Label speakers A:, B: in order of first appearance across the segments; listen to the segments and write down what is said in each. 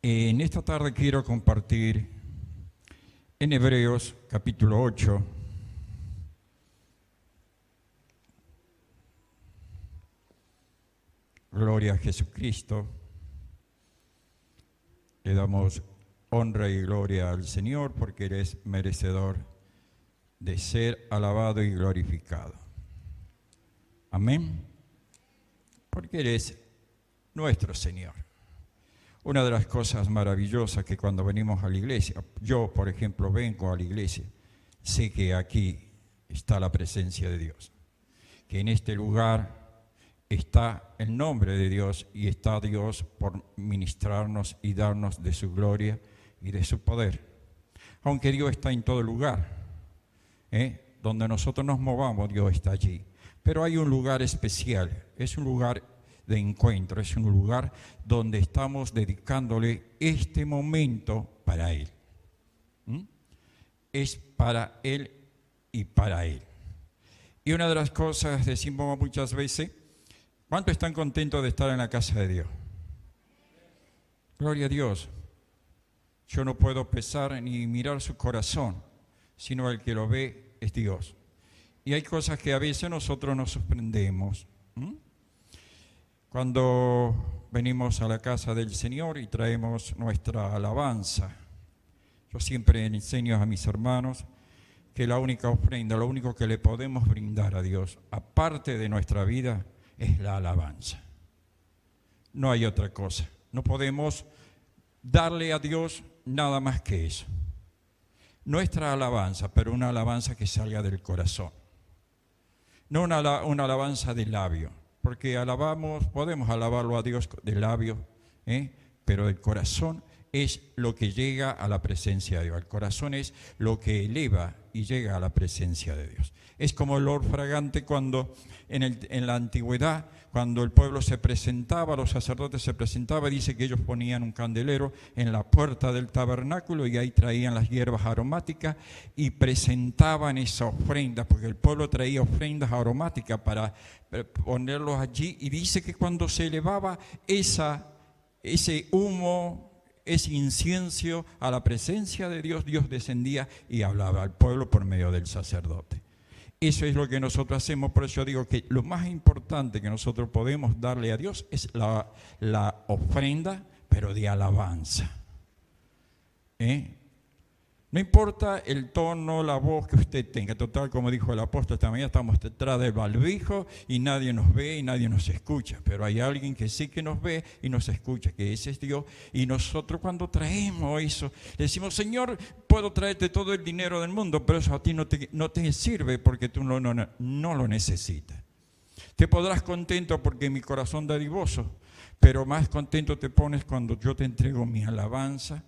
A: En esta tarde quiero compartir en Hebreos capítulo 8, gloria a Jesucristo. Le damos honra y gloria al Señor porque Él es merecedor de ser alabado y glorificado. Amén. Porque Él es nuestro Señor. Una de las cosas maravillosas que cuando venimos a la iglesia, yo por ejemplo vengo a la iglesia, sé que aquí está la presencia de Dios, que en este lugar está el nombre de Dios y está Dios por ministrarnos y darnos de su gloria y de su poder. Aunque Dios está en todo lugar, donde nosotros nos movamos, Dios está allí. Pero hay un lugar especial, es un lugar de encuentro, es un lugar donde estamos dedicándole este momento para Él. Es para Él y para Él. Y una de las cosas, decimos muchas veces, ¿cuántos están contentos de estar en la casa de Dios? Gloria a Dios. Yo no puedo pesar ni mirar su corazón, sino el que lo ve es Dios. Y hay cosas que a veces nosotros nos sorprendemos. Cuando venimos a la casa del Señor y traemos nuestra alabanza, yo siempre enseño a mis hermanos que la única ofrenda, lo único que le podemos brindar a Dios, aparte de nuestra vida, es la alabanza. No hay otra cosa. No podemos darle a Dios nada más que eso. Nuestra alabanza, pero una alabanza que salga del corazón. No una alabanza de labio, porque podemos alabarlo a Dios de labio, pero el corazón es lo que llega a la presencia de Dios. El corazón es lo que eleva y llega a la presencia de Dios. Es como el olor fragante cuando en la antigüedad, cuando el pueblo se presentaba, los sacerdotes se presentaban, dice que ellos ponían un candelero en la puerta del tabernáculo y ahí traían las hierbas aromáticas y presentaban esa ofrenda, porque el pueblo traía ofrendas aromáticas para ponerlos allí, y dice que cuando se elevaba ese humo, ese incienso a la presencia de Dios, Dios descendía y hablaba al pueblo por medio del sacerdote. Eso es lo que nosotros hacemos. Por eso yo digo que lo más importante que nosotros podemos darle a Dios es la ofrenda, pero de alabanza. No importa el tono, la voz que usted tenga. Total, como dijo el apóstol, esta mañana estamos detrás del barbijo y nadie nos ve y nadie nos escucha. Pero hay alguien que sí que nos ve y nos escucha, que ese es Dios. Y nosotros cuando traemos eso, le decimos, Señor, puedo traerte todo el dinero del mundo, pero eso a ti no te sirve porque tú no lo necesitas. Te podrás contento porque mi corazón dadivoso, pero más contento te pones cuando yo te entrego mi alabanza.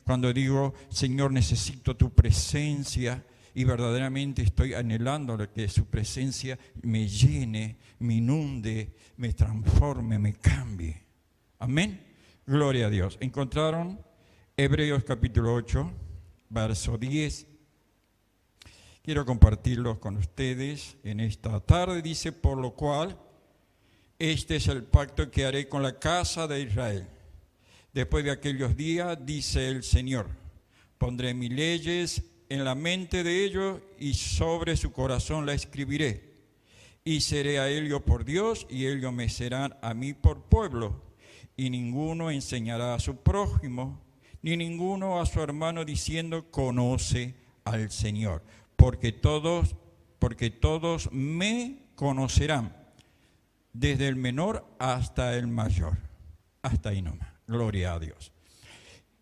A: Cuando digo, Señor, necesito tu presencia y verdaderamente estoy anhelando que su presencia me llene, me inunde, me transforme, me cambie. Amén. Gloria a Dios. ¿Encontraron? Hebreos capítulo 8, verso 10. Quiero compartirlos con ustedes en esta tarde. Dice, por lo cual, este es el pacto que haré con la casa de Israel. Después de aquellos días, dice el Señor, pondré mis leyes en la mente de ellos y sobre su corazón la escribiré. Y seré a ellos por Dios y ellos me serán a mí por pueblo. Y ninguno enseñará a su prójimo, ni ninguno a su hermano diciendo, conoce al Señor. Porque todos me conocerán, desde el menor hasta el mayor. Hasta ahí nomás. Gloria a Dios.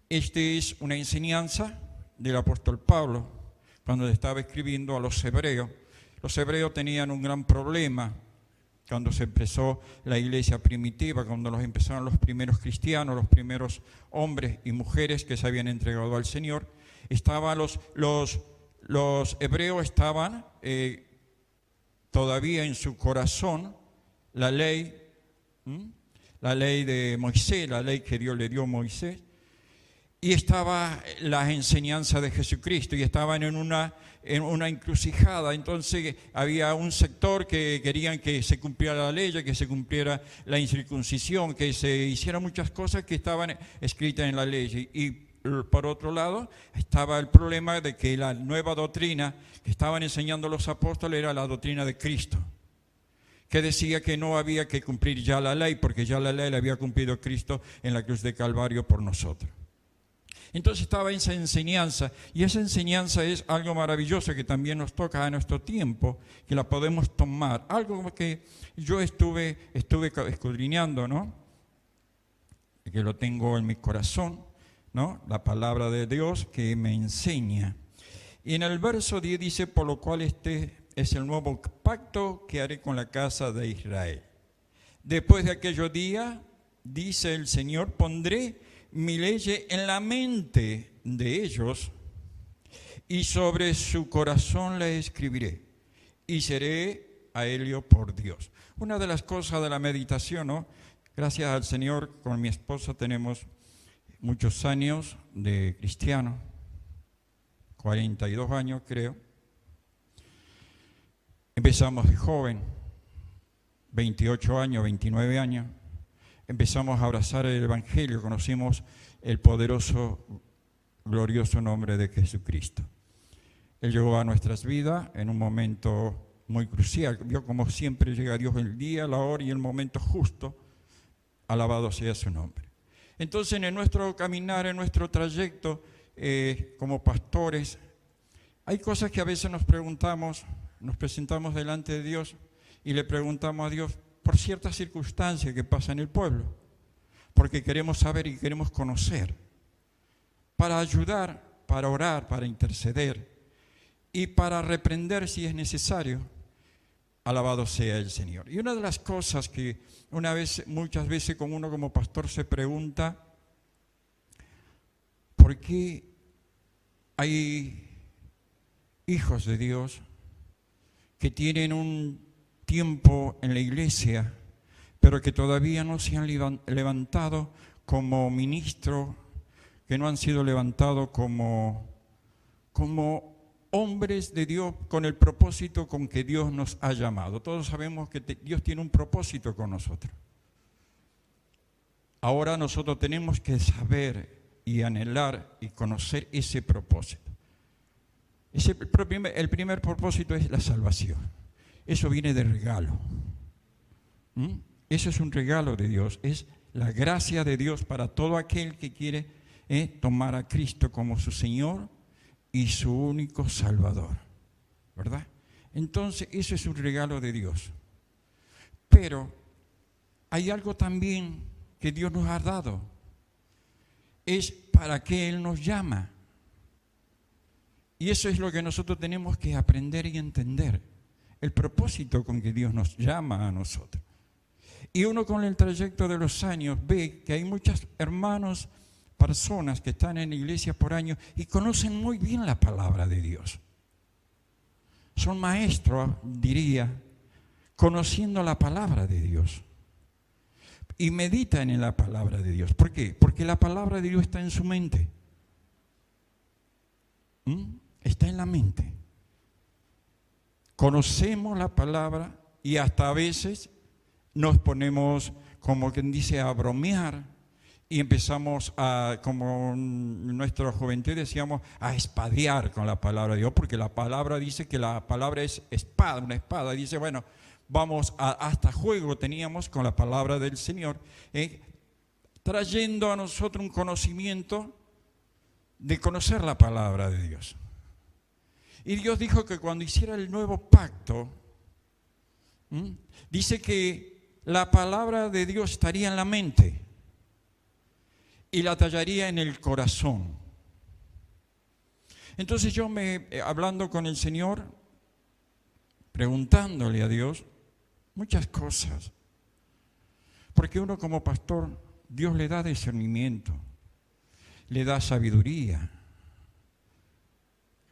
A: Esta es una enseñanza del apóstol Pablo cuando estaba escribiendo a los hebreos. Los hebreos tenían un gran problema cuando se empezó la iglesia primitiva, cuando empezaron los primeros cristianos, los primeros hombres y mujeres que se habían entregado al Señor. Los hebreos estaban todavía en su corazón la ley de Moisés, la ley que Dios le dio a Moisés, y estaba la enseñanza de Jesucristo y estaban en una encrucijada. Entonces había un sector que querían que se cumpliera la ley, que se cumpliera la incircuncisión, que se hicieran muchas cosas que estaban escritas en la ley. Y por otro lado estaba el problema de que la nueva doctrina que estaban enseñando los apóstoles era la doctrina de Cristo, que decía que no había que cumplir ya la ley, porque ya la ley la había cumplido Cristo en la cruz de Calvario por nosotros. Entonces estaba esa enseñanza, y esa enseñanza es algo maravilloso que también nos toca a nuestro tiempo, que la podemos tomar. Algo que yo estuve escudriñando, ¿no? Que lo tengo en mi corazón, ¿no? La palabra de Dios que me enseña. Y en el verso 10 dice, por lo cual este es el nuevo pacto que haré con la casa de Israel. Después de aquellos días, dice el Señor, pondré mi ley en la mente de ellos y sobre su corazón la escribiré y seré a ellos por Dios. Una de las cosas de la meditación, ¿no? Gracias al Señor, con mi esposa tenemos muchos años de cristiano, 42 años creo. Empezamos de joven, 28 años, 29 años. Empezamos a abrazar el Evangelio, conocimos el poderoso, glorioso nombre de Jesucristo. Él llegó a nuestras vidas en un momento muy crucial. Vio como siempre llega Dios el día, la hora y el momento justo. Alabado sea su nombre. Entonces, en nuestro caminar, en nuestro trayecto como pastores, hay cosas que a veces nos preguntamos, nos presentamos delante de Dios y le preguntamos a Dios por ciertas circunstancias que pasan en el pueblo, porque queremos saber y queremos conocer, para ayudar, para orar, para interceder y para reprender si es necesario. Alabado sea el Señor. Y una de las cosas que muchas veces con uno como pastor se pregunta, ¿por qué hay hijos de Dios que tienen un tiempo en la iglesia, pero que todavía no se han levantado como ministros, que no han sido levantados como hombres de Dios con el propósito con que Dios nos ha llamado? Todos sabemos que Dios tiene un propósito con nosotros. Ahora nosotros tenemos que saber y anhelar y conocer ese propósito. El primer propósito es la salvación. Eso viene de regalo. Eso es un regalo de Dios. Es la gracia de Dios para todo aquel que quiere tomar a Cristo como su Señor y su único Salvador, ¿verdad? Entonces, eso es un regalo de Dios. Pero hay algo también que Dios nos ha dado. Es para que Él nos llama. Y eso es lo que nosotros tenemos que aprender y entender. El propósito con que Dios nos llama a nosotros. Y uno con el trayecto de los años ve que hay muchos hermanos, personas que están en la iglesia por años y conocen muy bien la palabra de Dios. Son maestros, diría, conociendo la palabra de Dios. Y meditan en la palabra de Dios. ¿Por qué? Porque la palabra de Dios está en su mente. Está en la mente. Conocemos la palabra y hasta a veces nos ponemos, como quien dice, a bromear y empezamos a, como en nuestra juventud decíamos, a espadear con la palabra de Dios, porque la palabra dice que la palabra es espada, una espada. Dice, bueno, hasta juego teníamos con la palabra del Señor, trayendo a nosotros un conocimiento de conocer la palabra de Dios. Y Dios dijo que cuando hiciera el nuevo pacto, dice que la palabra de Dios estaría en la mente y la tallaría en el corazón. Entonces yo hablando con el Señor, preguntándole a Dios muchas cosas, porque uno como pastor, Dios le da discernimiento, le da sabiduría.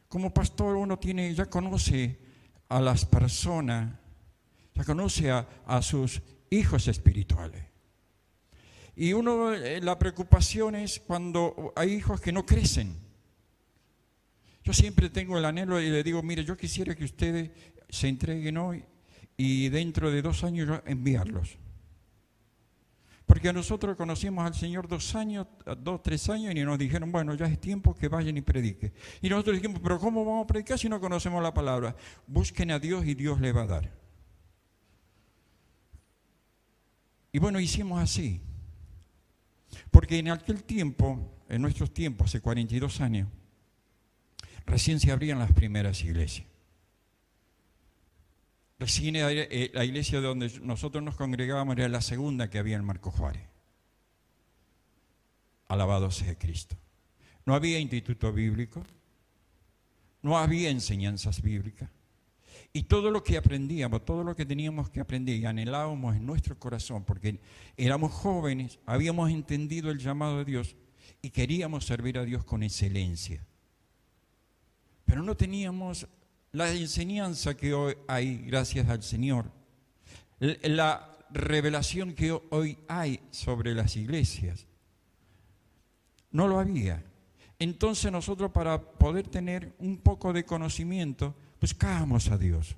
A: Como pastor uno ya conoce a las personas, ya conoce a sus hijos espirituales. Y la preocupación es cuando hay hijos que no crecen. Yo siempre tengo el anhelo y le digo, mire, yo quisiera que ustedes se entreguen hoy y dentro de 2 años yo enviarlos. Porque nosotros conocimos al Señor 2 años, 2, 3 años y nos dijeron, bueno, ya es tiempo que vayan y prediquen. Y nosotros dijimos, pero ¿cómo vamos a predicar si no conocemos la palabra? Busquen a Dios y Dios le va a dar. Y bueno, hicimos así. Porque en aquel tiempo, en nuestros tiempos, hace 42 años, recién se abrían las primeras iglesias. Recién la iglesia donde nosotros nos congregábamos era la segunda que había en Marco Juárez. Alabado sea Cristo. No había instituto bíblico, no había enseñanzas bíblicas. Y todo lo que aprendíamos, todo lo que teníamos que aprender y anhelábamos en nuestro corazón, porque éramos jóvenes, habíamos entendido el llamado de Dios y queríamos servir a Dios con excelencia. Pero no teníamos la enseñanza que hoy hay, gracias al Señor, la revelación que hoy hay sobre las iglesias. No lo había. Entonces nosotros, para poder tener un poco de conocimiento, buscábamos a Dios,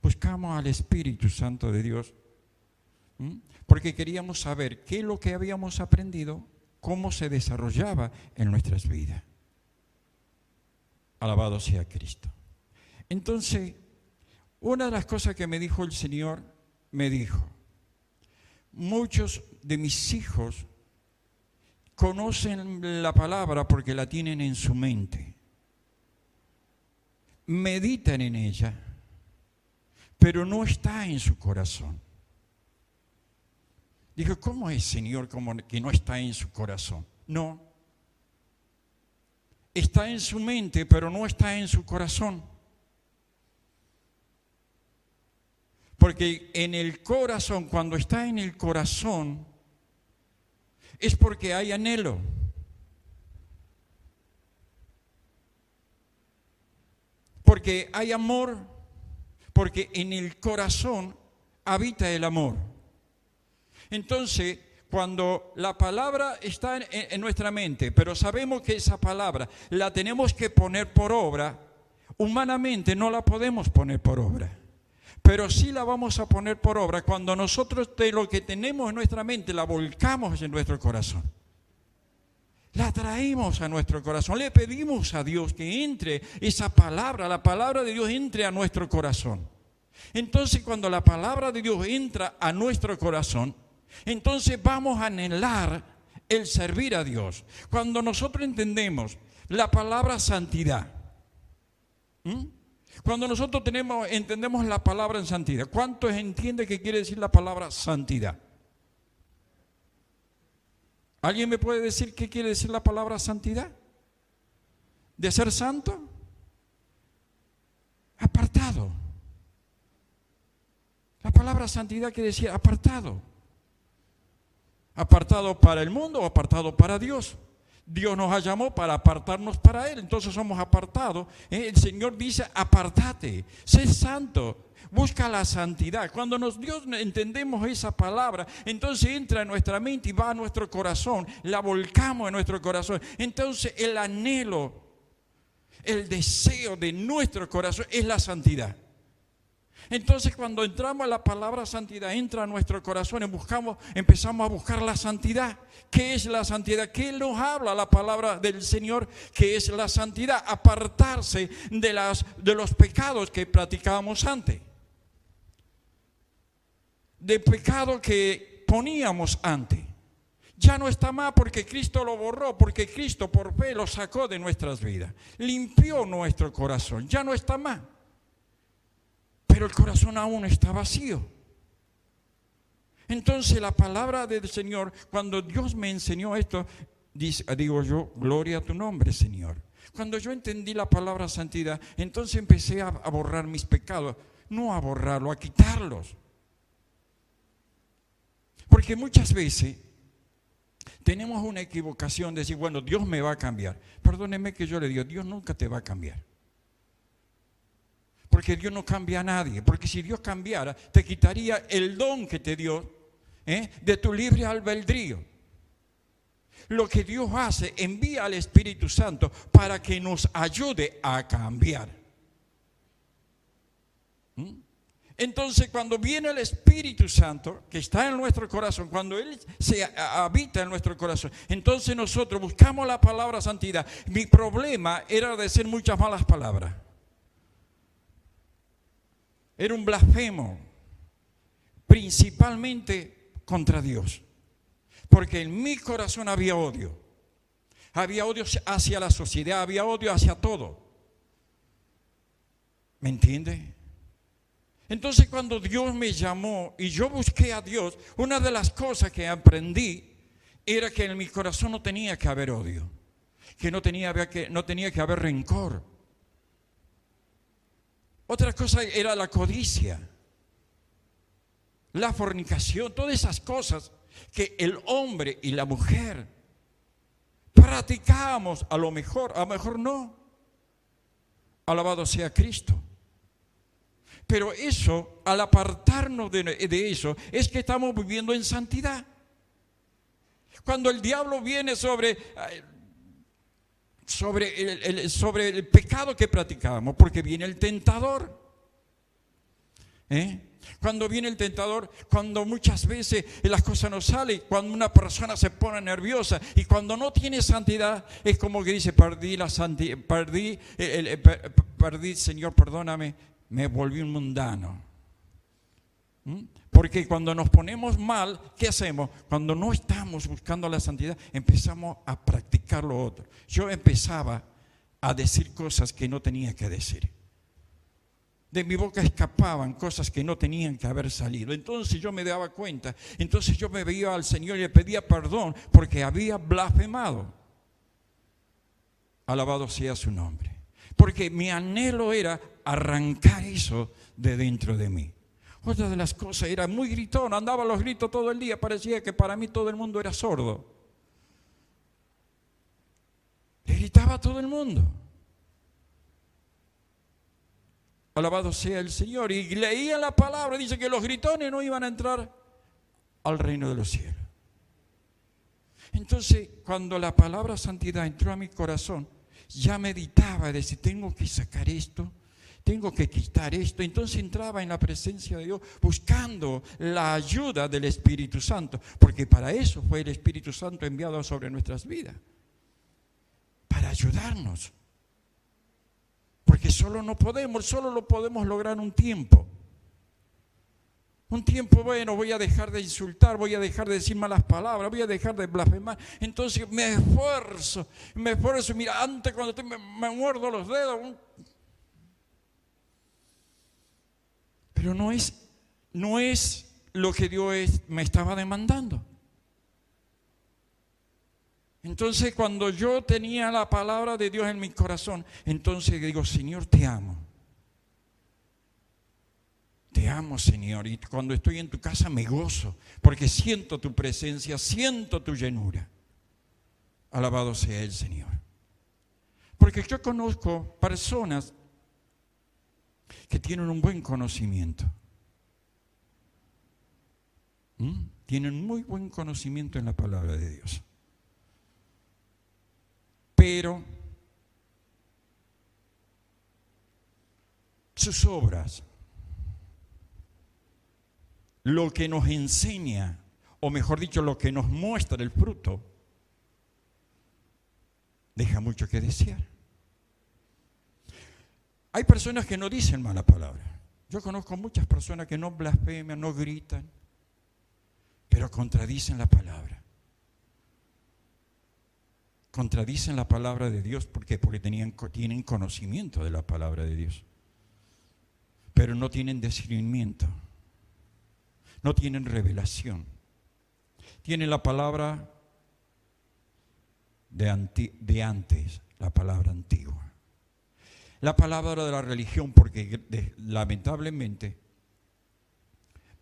A: buscábamos al Espíritu Santo de Dios, porque queríamos saber qué es lo que habíamos aprendido, cómo se desarrollaba en nuestras vidas. Alabado sea Cristo. Entonces, una de las cosas que me dijo el Señor, me dijo, muchos de mis hijos conocen la palabra porque la tienen en su mente, meditan en ella, pero no está en su corazón. Dijo, ¿cómo es, Señor, como que no está en su corazón? No. Está en su mente, pero no está en su corazón. Porque en el corazón, cuando está en el corazón, es porque hay anhelo. Porque hay amor, porque en el corazón habita el amor. Entonces, cuando la palabra está en nuestra mente, pero sabemos que esa palabra la tenemos que poner por obra, humanamente no la podemos poner por obra. Pero sí la vamos a poner por obra cuando nosotros de lo que tenemos en nuestra mente la volcamos en nuestro corazón. La traemos a nuestro corazón, le pedimos a Dios que entre esa palabra, la palabra de Dios entre a nuestro corazón. Entonces cuando la palabra de Dios entra a nuestro corazón, entonces vamos a anhelar el servir a Dios. Cuando nosotros entendemos la palabra santidad, cuando nosotros entendemos la palabra en santidad, ¿cuántos entienden qué quiere decir la palabra santidad? ¿Alguien me puede decir qué quiere decir la palabra santidad? ¿De ser santo? Apartado. La palabra santidad quiere decir apartado. Apartado para el mundo o apartado para Dios. Dios nos llamó para apartarnos para Él, entonces somos apartados. El Señor dice, apártate, sé santo, busca la santidad. Cuando Dios entendemos esa palabra, entonces entra en nuestra mente y va a nuestro corazón, la volcamos en nuestro corazón. Entonces el anhelo, el deseo de nuestro corazón es la santidad. Entonces cuando entramos a la palabra santidad, entra a nuestro corazón y empezamos a buscar la santidad. ¿Qué es la santidad? ¿Qué nos habla la palabra del Señor? ¿Qué es la santidad? Apartarse de los pecados que practicábamos antes. De pecado que poníamos antes. Ya no está más porque Cristo lo borró, porque Cristo por fe lo sacó de nuestras vidas. Limpió nuestro corazón, ya no está más. Pero el corazón aún está vacío. Entonces la palabra del Señor, cuando Dios me enseñó esto, digo yo, gloria a tu nombre, Señor. Cuando yo entendí la palabra santidad, entonces empecé a borrar mis pecados. No a borrarlos, a quitarlos. Porque muchas veces tenemos una equivocación de decir, bueno, Dios me va a cambiar. Perdóneme que yo le digo, Dios nunca te va a cambiar. Porque Dios no cambia a nadie. Porque si Dios cambiara, te quitaría el don que te dio de tu libre albedrío. lo que Dios hace, envía al Espíritu Santo para que nos ayude a cambiar. Entonces, cuando viene el Espíritu Santo, que está en nuestro corazón, cuando Él se habita en nuestro corazón, entonces nosotros buscamos la palabra santidad. Mi problema era decir muchas malas palabras. Era un blasfemo, principalmente contra Dios. Porque en mi corazón había odio. Había odio hacia la sociedad, había odio hacia todo. ¿Me entiende? Entonces cuando Dios me llamó y yo busqué a Dios, una de las cosas que aprendí era que en mi corazón no tenía que haber odio, que no tenía que haber rencor. Otra cosa era la codicia, la fornicación, todas esas cosas que el hombre y la mujer practicábamos, a lo mejor no. Alabado sea Cristo. Pero eso, al apartarnos de eso, es que estamos viviendo en santidad. Cuando el diablo viene sobre el pecado que practicábamos, porque viene el tentador. Cuando viene el tentador, cuando muchas veces las cosas no salen, cuando una persona se pone nerviosa y cuando no tiene santidad, es como que dice, perdí, Señor, perdóname, me volví un mundano. Porque cuando nos ponemos mal, ¿qué hacemos? Cuando no estamos buscando la santidad, empezamos a practicar lo otro. Yo empezaba a decir cosas que no tenía que decir. De mi boca escapaban cosas que no tenían que haber salido. Entonces yo me daba cuenta. Entonces yo me veía al Señor y le pedía perdón porque había blasfemado. Alabado sea su nombre. Porque mi anhelo era arrancar eso de dentro de mí. Otra de las cosas era muy gritón, andaba a los gritos todo el día, parecía que para mí todo el mundo era sordo. Le gritaba a todo el mundo. Alabado sea el Señor. Y leía la palabra, dice que los gritones no iban a entrar al reino de los cielos. Entonces, cuando la palabra santidad entró a mi corazón, ya meditaba, decía, tengo que sacar esto, tengo que quitar esto. Entonces entraba en la presencia de Dios buscando la ayuda del Espíritu Santo, porque para eso fue el Espíritu Santo enviado sobre nuestras vidas, para ayudarnos. Porque solo lo podemos lograr un tiempo. Un tiempo, bueno, voy a dejar de insultar, voy a dejar de decir malas palabras, voy a dejar de blasfemar. Entonces me esfuerzo. Mira, antes cuando me muerdo los dedos. Pero no es lo que Dios me estaba demandando. Entonces cuando yo tenía la palabra de Dios en mi corazón, entonces digo, Señor, te amo. Te amo, Señor, y cuando estoy en tu casa me gozo, porque siento tu presencia, siento tu llenura. Alabado sea el Señor. Porque yo conozco personas que tienen un buen conocimiento. Tienen muy buen conocimiento en la palabra de Dios. Pero sus obras, lo que nos enseña, o mejor dicho, lo que nos muestra el fruto, deja mucho que desear. Hay personas que no dicen mala palabra. Yo conozco muchas personas que no blasfeman, no gritan, pero contradicen la palabra. Contradicen la palabra de Dios. ¿Por qué? Porque tienen conocimiento de la palabra de Dios, pero no tienen discernimiento, no tienen revelación. Tienen la palabra de antes, la palabra antigua. La palabra de la religión, porque lamentablemente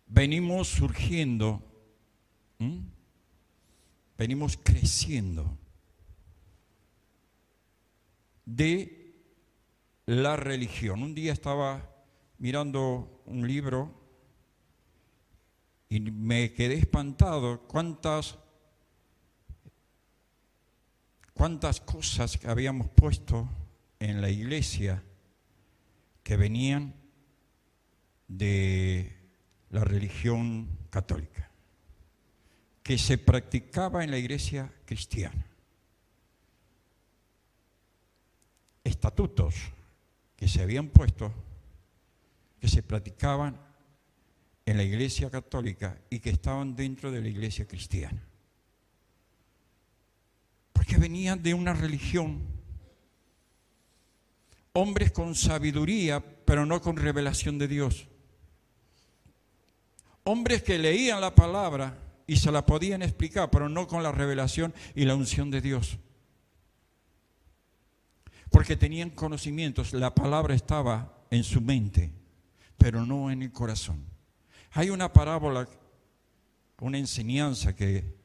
A: venimos surgiendo, venimos creciendo de la religión. Un día estaba mirando un libro y me quedé espantado cuántas cuántas cosas que habíamos puesto en la iglesia que venían de la religión católica, que se practicaba en la iglesia cristiana. Estatutos que se habían puesto, que se practicaban en la iglesia católica y que estaban dentro de la iglesia cristiana. Porque venían de una religión, hombres con sabiduría, pero no con revelación de Dios. Hombres que leían la palabra y se la podían explicar, pero no con la revelación y la unción de Dios. Porque tenían conocimientos, la palabra estaba en su mente, pero no en el corazón. Hay una parábola, una enseñanza que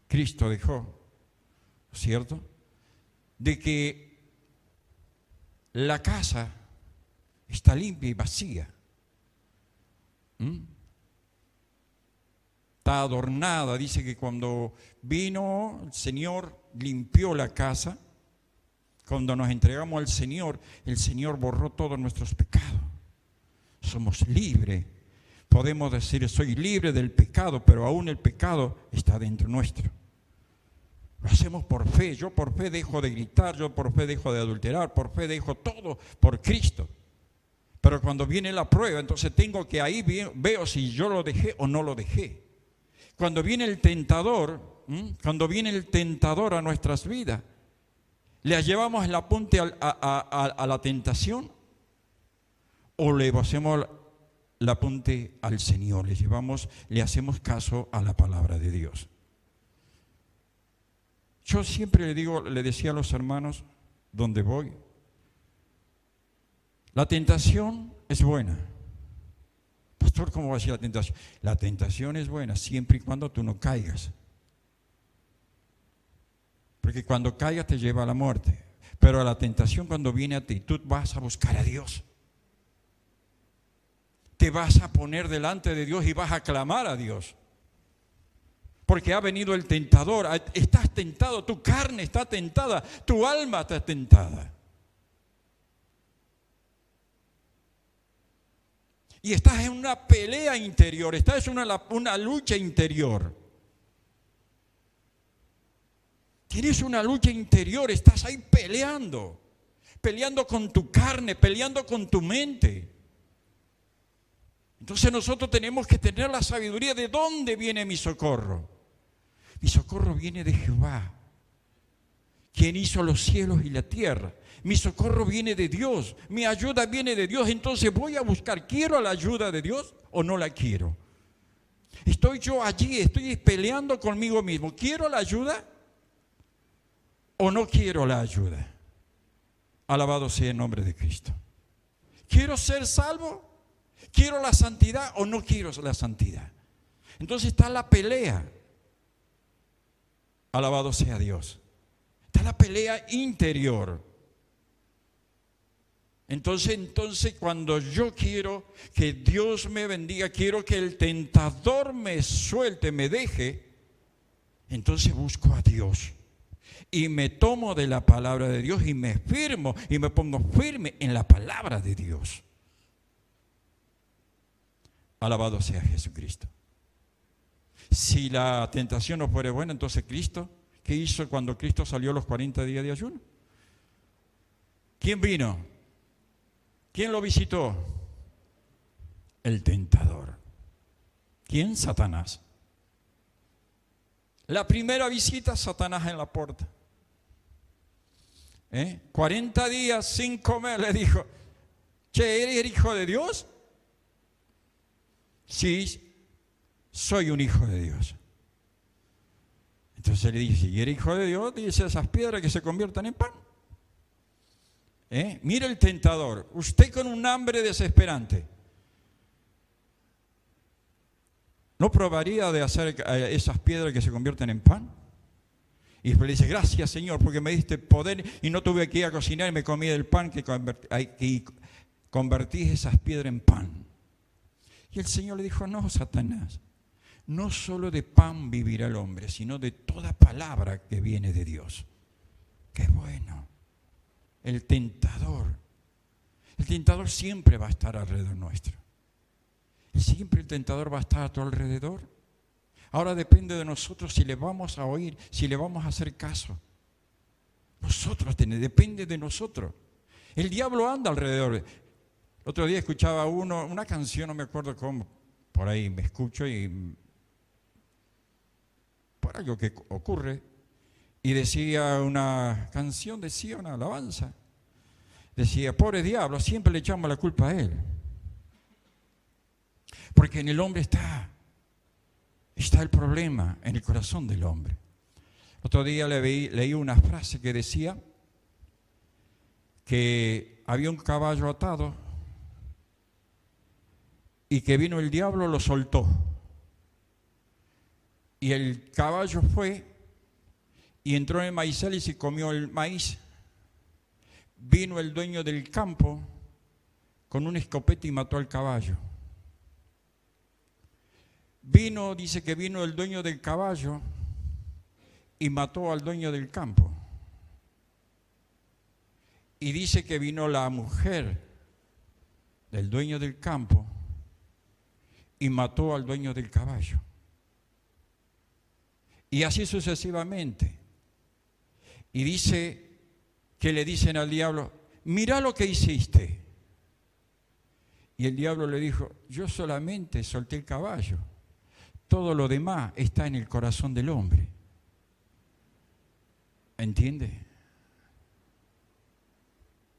A: Cristo dejó, ¿cierto? De que la casa está limpia y vacía. Está adornada. Dice que cuando vino el Señor limpió la casa. Cuando nos entregamos al Señor, el Señor borró todos nuestros pecados. Somos libres. Podemos decir, soy libre del pecado, pero aún el pecado está dentro nuestro. Lo hacemos por fe. Yo por fe dejo de gritar, yo por fe dejo de adulterar, por fe dejo todo por Cristo. Pero cuando viene la prueba, entonces tengo que ahí veo si yo lo dejé o no lo dejé. Cuando viene el tentador, a nuestras vidas, ¿le llevamos el apunte a la tentación o le hacemos el apunte al Señor? Le hacemos caso a la palabra de Dios. Yo siempre le decía a los hermanos donde voy, la tentación es buena. Pastor, ¿cómo va a ser la tentación? La tentación es buena siempre y cuando tú no caigas. Porque cuando caigas te lleva a la muerte. Pero la tentación cuando viene a ti, tú vas a buscar a Dios. Te vas a poner delante de Dios y vas a clamar a Dios. Porque ha venido el tentador. Estás tentado, tu carne está tentada, tu alma está tentada. Y estás en una pelea interior, estás en una lucha interior. Tienes una lucha interior, estás ahí peleando con tu carne, peleando con tu mente. Entonces nosotros tenemos que tener la sabiduría de dónde viene mi socorro. Mi socorro viene de Jehová, quien hizo los cielos y la tierra. Mi socorro viene de Dios, mi ayuda viene de Dios. Entonces voy a buscar, ¿quiero la ayuda de Dios o no la quiero? Estoy yo allí, estoy peleando conmigo mismo. ¿Quiero la ayuda o no quiero la ayuda? Alabado sea el nombre de Cristo. ¿Quiero ser salvo? ¿Quiero la santidad o no quiero la santidad? Entonces está la pelea. Alabado sea Dios. Está la pelea interior. Entonces cuando yo quiero que Dios me bendiga, quiero que el tentador me suelte, me deje, entonces busco a Dios. Y me tomo de la palabra de Dios y me firmo y me pongo firme en la palabra de Dios. Alabado sea Jesucristo. Si la tentación no fuera buena, entonces Cristo, ¿qué hizo cuando Cristo salió los 40 días de ayuno? ¿Quién vino? ¿Quién lo visitó? El tentador. ¿Quién? Satanás. La primera visita, Satanás en la puerta. 40 días sin comer, le dijo, che, ¿eres hijo de Dios? Sí, soy un hijo de Dios. Entonces le dice, ¿y eres hijo de Dios? Dice, esas piedras que se conviertan en pan. Mira el tentador, usted con un hambre desesperante, ¿no probaría de hacer esas piedras que se convierten en pan? Y después le dice, gracias Señor, porque me diste poder y no tuve que ir a cocinar y me comí del pan que convertí esas piedras en pan. Y el Señor le dijo, no, Satanás, no solo de pan vivirá el hombre, sino de toda palabra que viene de Dios. el tentador. El tentador siempre va a estar alrededor nuestro. Y siempre el tentador va a estar a tu alrededor. Ahora depende de nosotros si le vamos a oír, si le vamos a hacer caso. Depende de nosotros. El diablo anda alrededor. El otro día escuchaba una canción, no me acuerdo cómo, por ahí me escucho y por algo que ocurre, y decía una canción, decía una alabanza, decía, pobre diablo, siempre le echamos la culpa a él. Porque en el hombre está el problema, en el corazón del hombre. Otro día leí una frase que decía que había un caballo atado y que vino el diablo, lo soltó. Y el caballo fue y entró en el maizal y se comió el maíz. Vino el dueño del campo con una escopeta y mató al caballo. Dice que vino el dueño del caballo y mató al dueño del campo. Y dice que vino la mujer del dueño del campo y mató al dueño del caballo. Y así sucesivamente. Y dice que le dicen al diablo, mira lo que hiciste. Y el diablo le dijo, yo solamente solté el caballo. Todo lo demás está en el corazón del hombre. ¿Entiende?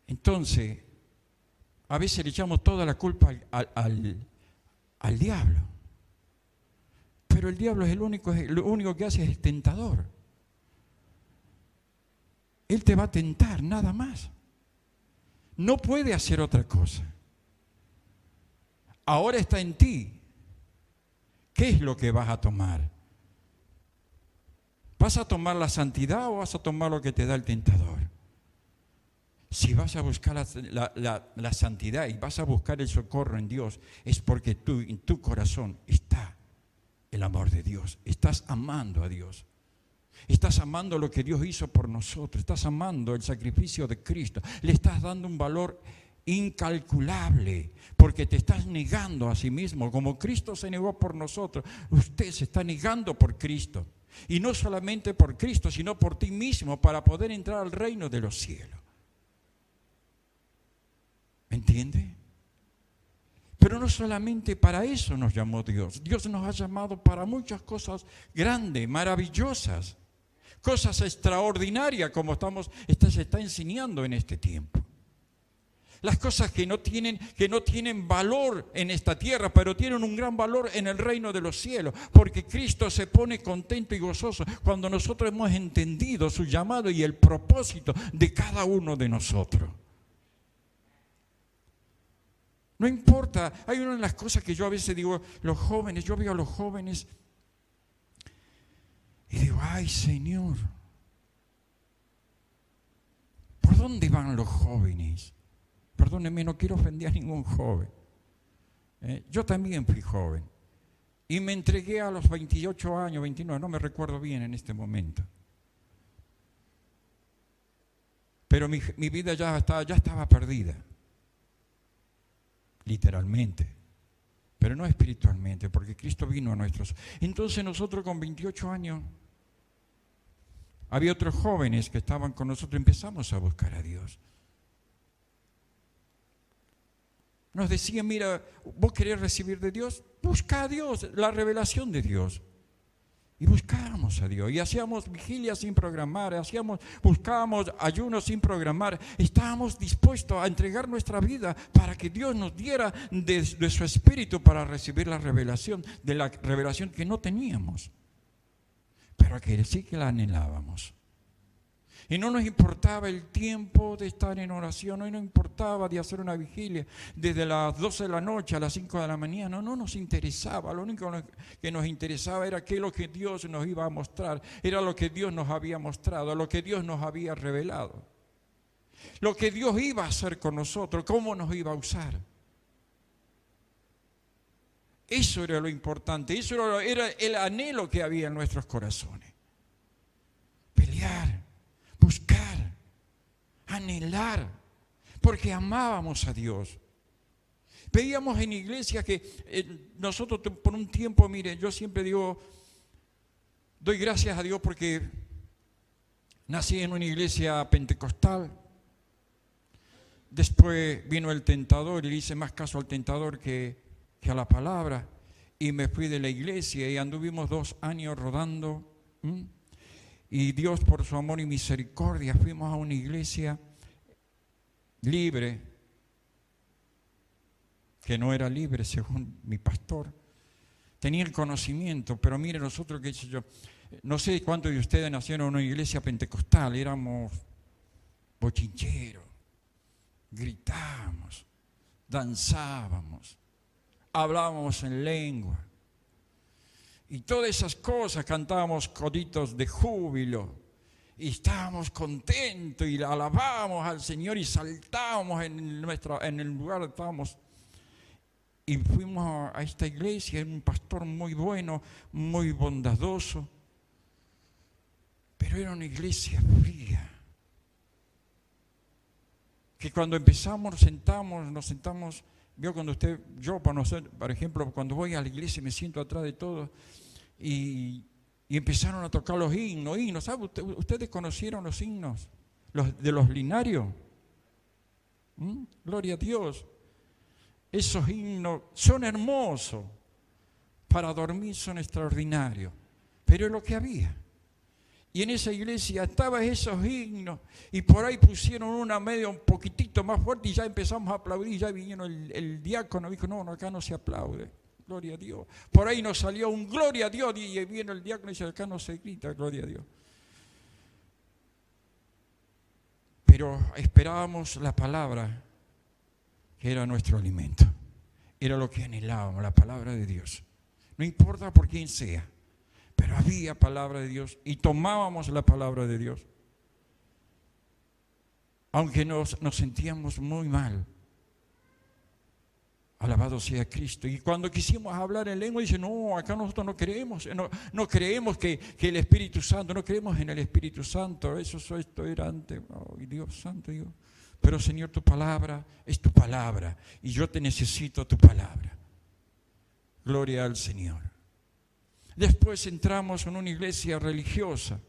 A: Entonces, a veces le echamos toda la culpa al diablo. Pero el diablo lo único que hace es tentador. Él te va a tentar, nada más. No puede hacer otra cosa. Ahora está en ti. ¿Qué es lo que vas a tomar? ¿Vas a tomar la santidad o vas a tomar lo que te da el tentador? Si vas a buscar la santidad y vas a buscar el socorro en Dios, es porque en tu corazón está el amor de Dios. Estás amando a Dios. Estás amando lo que Dios hizo por nosotros. Estás amando el sacrificio de Cristo. Le estás dando un valor incalculable, porque te estás negando a sí mismo. Como Cristo se negó por nosotros, usted se está negando por Cristo. Y no solamente por Cristo, sino por ti mismo, para poder entrar al reino de los cielos. ¿Me entiende? Pero no solamente para eso nos llamó Dios. Dios nos ha llamado para muchas cosas grandes, maravillosas, cosas extraordinarias, como se está enseñando en este tiempo. Las cosas que no tienen valor en esta tierra, pero tienen un gran valor en el reino de los cielos, porque Cristo se pone contento y gozoso cuando nosotros hemos entendido su llamado y el propósito de cada uno de nosotros. No importa, hay una de las cosas que yo a veces digo, yo veo a los jóvenes y digo, ay Señor, ¿por dónde van los jóvenes? Perdónenme, no quiero ofender a ningún joven. Yo también fui joven y me entregué a los 28 años, 29, no me recuerdo bien en este momento. Pero mi vida ya estaba perdida. Literalmente, pero no espiritualmente, porque Cristo vino a nuestros. Entonces nosotros con 28 años, había otros jóvenes que estaban con nosotros, empezamos a buscar a Dios. Nos decían, mira, ¿vos querés recibir de Dios? Busca a Dios, la revelación de Dios. Y buscábamos a Dios, y hacíamos vigilias sin programar, buscábamos ayunos sin programar. Estábamos dispuestos a entregar nuestra vida para que Dios nos diera de su espíritu para recibir la revelación que no teníamos, pero que sí que la anhelábamos. Y no nos importaba el tiempo de estar en oración, no nos importaba de hacer una vigilia desde las 12 de la noche a las 5 de la mañana, no nos interesaba. Lo único que nos interesaba era qué es lo que Dios nos iba a mostrar, era lo que Dios nos había mostrado, lo que Dios nos había revelado, lo que Dios iba a hacer con nosotros, cómo nos iba a usar. Eso era lo importante, eso era el anhelo que había en nuestros corazones. Pelear, buscar, anhelar, porque amábamos a Dios. Veíamos en iglesias que nosotros por un tiempo, mire, yo siempre digo, doy gracias a Dios porque nací en una iglesia pentecostal. Después vino el tentador y le hice más caso al tentador que a la palabra. Y me fui de la iglesia y anduvimos 2 años rodando. Y Dios, por su amor y misericordia, fuimos a una iglesia libre, que no era libre según mi pastor. Tenía el conocimiento, pero mire nosotros, qué sé yo, no sé cuántos de ustedes nacieron en una iglesia pentecostal, éramos bochincheros, gritábamos, danzábamos, hablábamos en lengua y todas esas cosas, cantábamos coritos de júbilo y estábamos contentos y alabábamos al Señor y saltábamos en el lugar donde estábamos. Y fuimos a esta iglesia, un pastor muy bueno, muy bondadoso, pero era una iglesia fría. Que cuando empezamos nos sentamos, vio cuando yo por ejemplo, cuando voy a la iglesia me siento atrás de todos y empezaron a tocar los himnos. ¿Sabe? ¿Ustedes conocieron los himnos? De los linarios. Gloria a Dios. Esos himnos son hermosos, para dormir son extraordinarios, pero es lo que había. Y en esa iglesia estaban esos himnos y por ahí pusieron una media un poquitito más fuerte y ya empezamos a aplaudir y ya vinieron el diácono y dijo, no, acá no se aplaude, gloria a Dios. Por ahí nos salió un gloria a Dios y vino el diácono y dice, acá no se grita, gloria a Dios. Pero esperábamos la palabra, que era nuestro alimento, era lo que anhelábamos, la palabra de Dios. No importa por quién sea, pero había palabra de Dios y tomábamos la palabra de Dios. Aunque nos sentíamos muy mal. Alabado sea Cristo. Y cuando quisimos hablar en lengua, dice, no, acá nosotros no creemos, no creemos que el Espíritu Santo, no creemos en el Espíritu Santo, esto era antes, oh, Dios santo, Dios. Pero Señor, tu palabra es tu palabra y yo te necesito tu palabra. Gloria al Señor. Después entramos en una iglesia religiosa.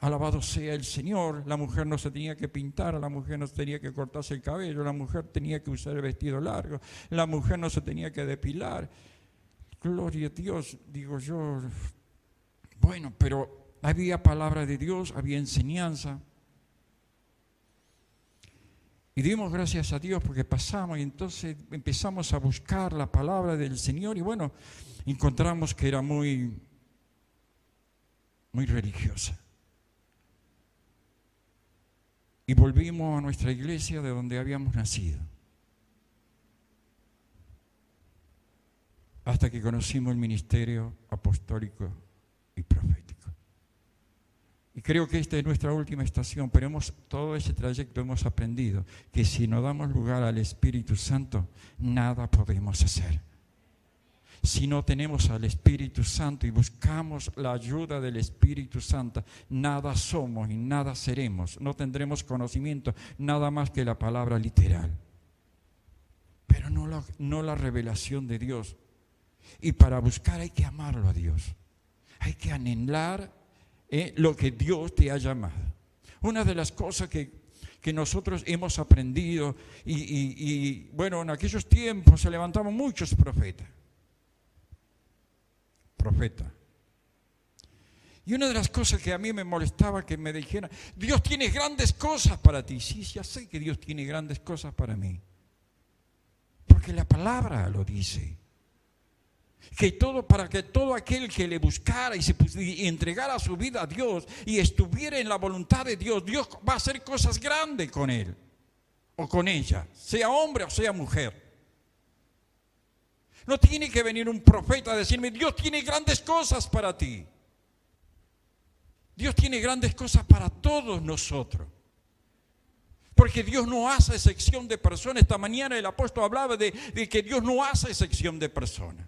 A: Alabado sea el Señor. La mujer no se tenía que pintar, la mujer no se tenía que cortarse el cabello, la mujer tenía que usar el vestido largo, la mujer no se tenía que depilar. Gloria a Dios, digo yo. Bueno, pero había palabra de Dios, había enseñanza. Y dimos gracias a Dios porque pasamos y entonces empezamos a buscar la palabra del Señor y bueno, encontramos que era muy religiosa. Y volvimos a nuestra iglesia de donde habíamos nacido. Hasta que conocimos el ministerio apostólico y profético. Y creo que esta es nuestra última estación, pero todo ese trayecto hemos aprendido que si no damos lugar al Espíritu Santo, nada podemos hacer. Si no tenemos al Espíritu Santo y buscamos la ayuda del Espíritu Santo, nada somos y nada seremos. No tendremos conocimiento, nada más que la palabra literal. Pero no la revelación de Dios. Y para buscar hay que amarlo a Dios. Hay que anhelar lo que Dios te ha llamado. Una de las cosas que nosotros hemos aprendido y bueno, en aquellos tiempos se levantaban muchos profetas. Y una de las cosas que a mí me molestaba que me dijeran, Dios tiene grandes cosas para ti. Sí, ya sé que Dios tiene grandes cosas para mí. Porque la palabra lo dice. Para que todo aquel que le buscara y entregara su vida a Dios y estuviera en la voluntad de Dios, Dios va a hacer cosas grandes con él o con ella, sea hombre o sea mujer. No tiene que venir un profeta a decirme, Dios tiene grandes cosas para ti. Dios tiene grandes cosas para todos nosotros. Porque Dios no hace excepción de personas. Esta mañana el apóstol hablaba de que Dios no hace excepción de personas.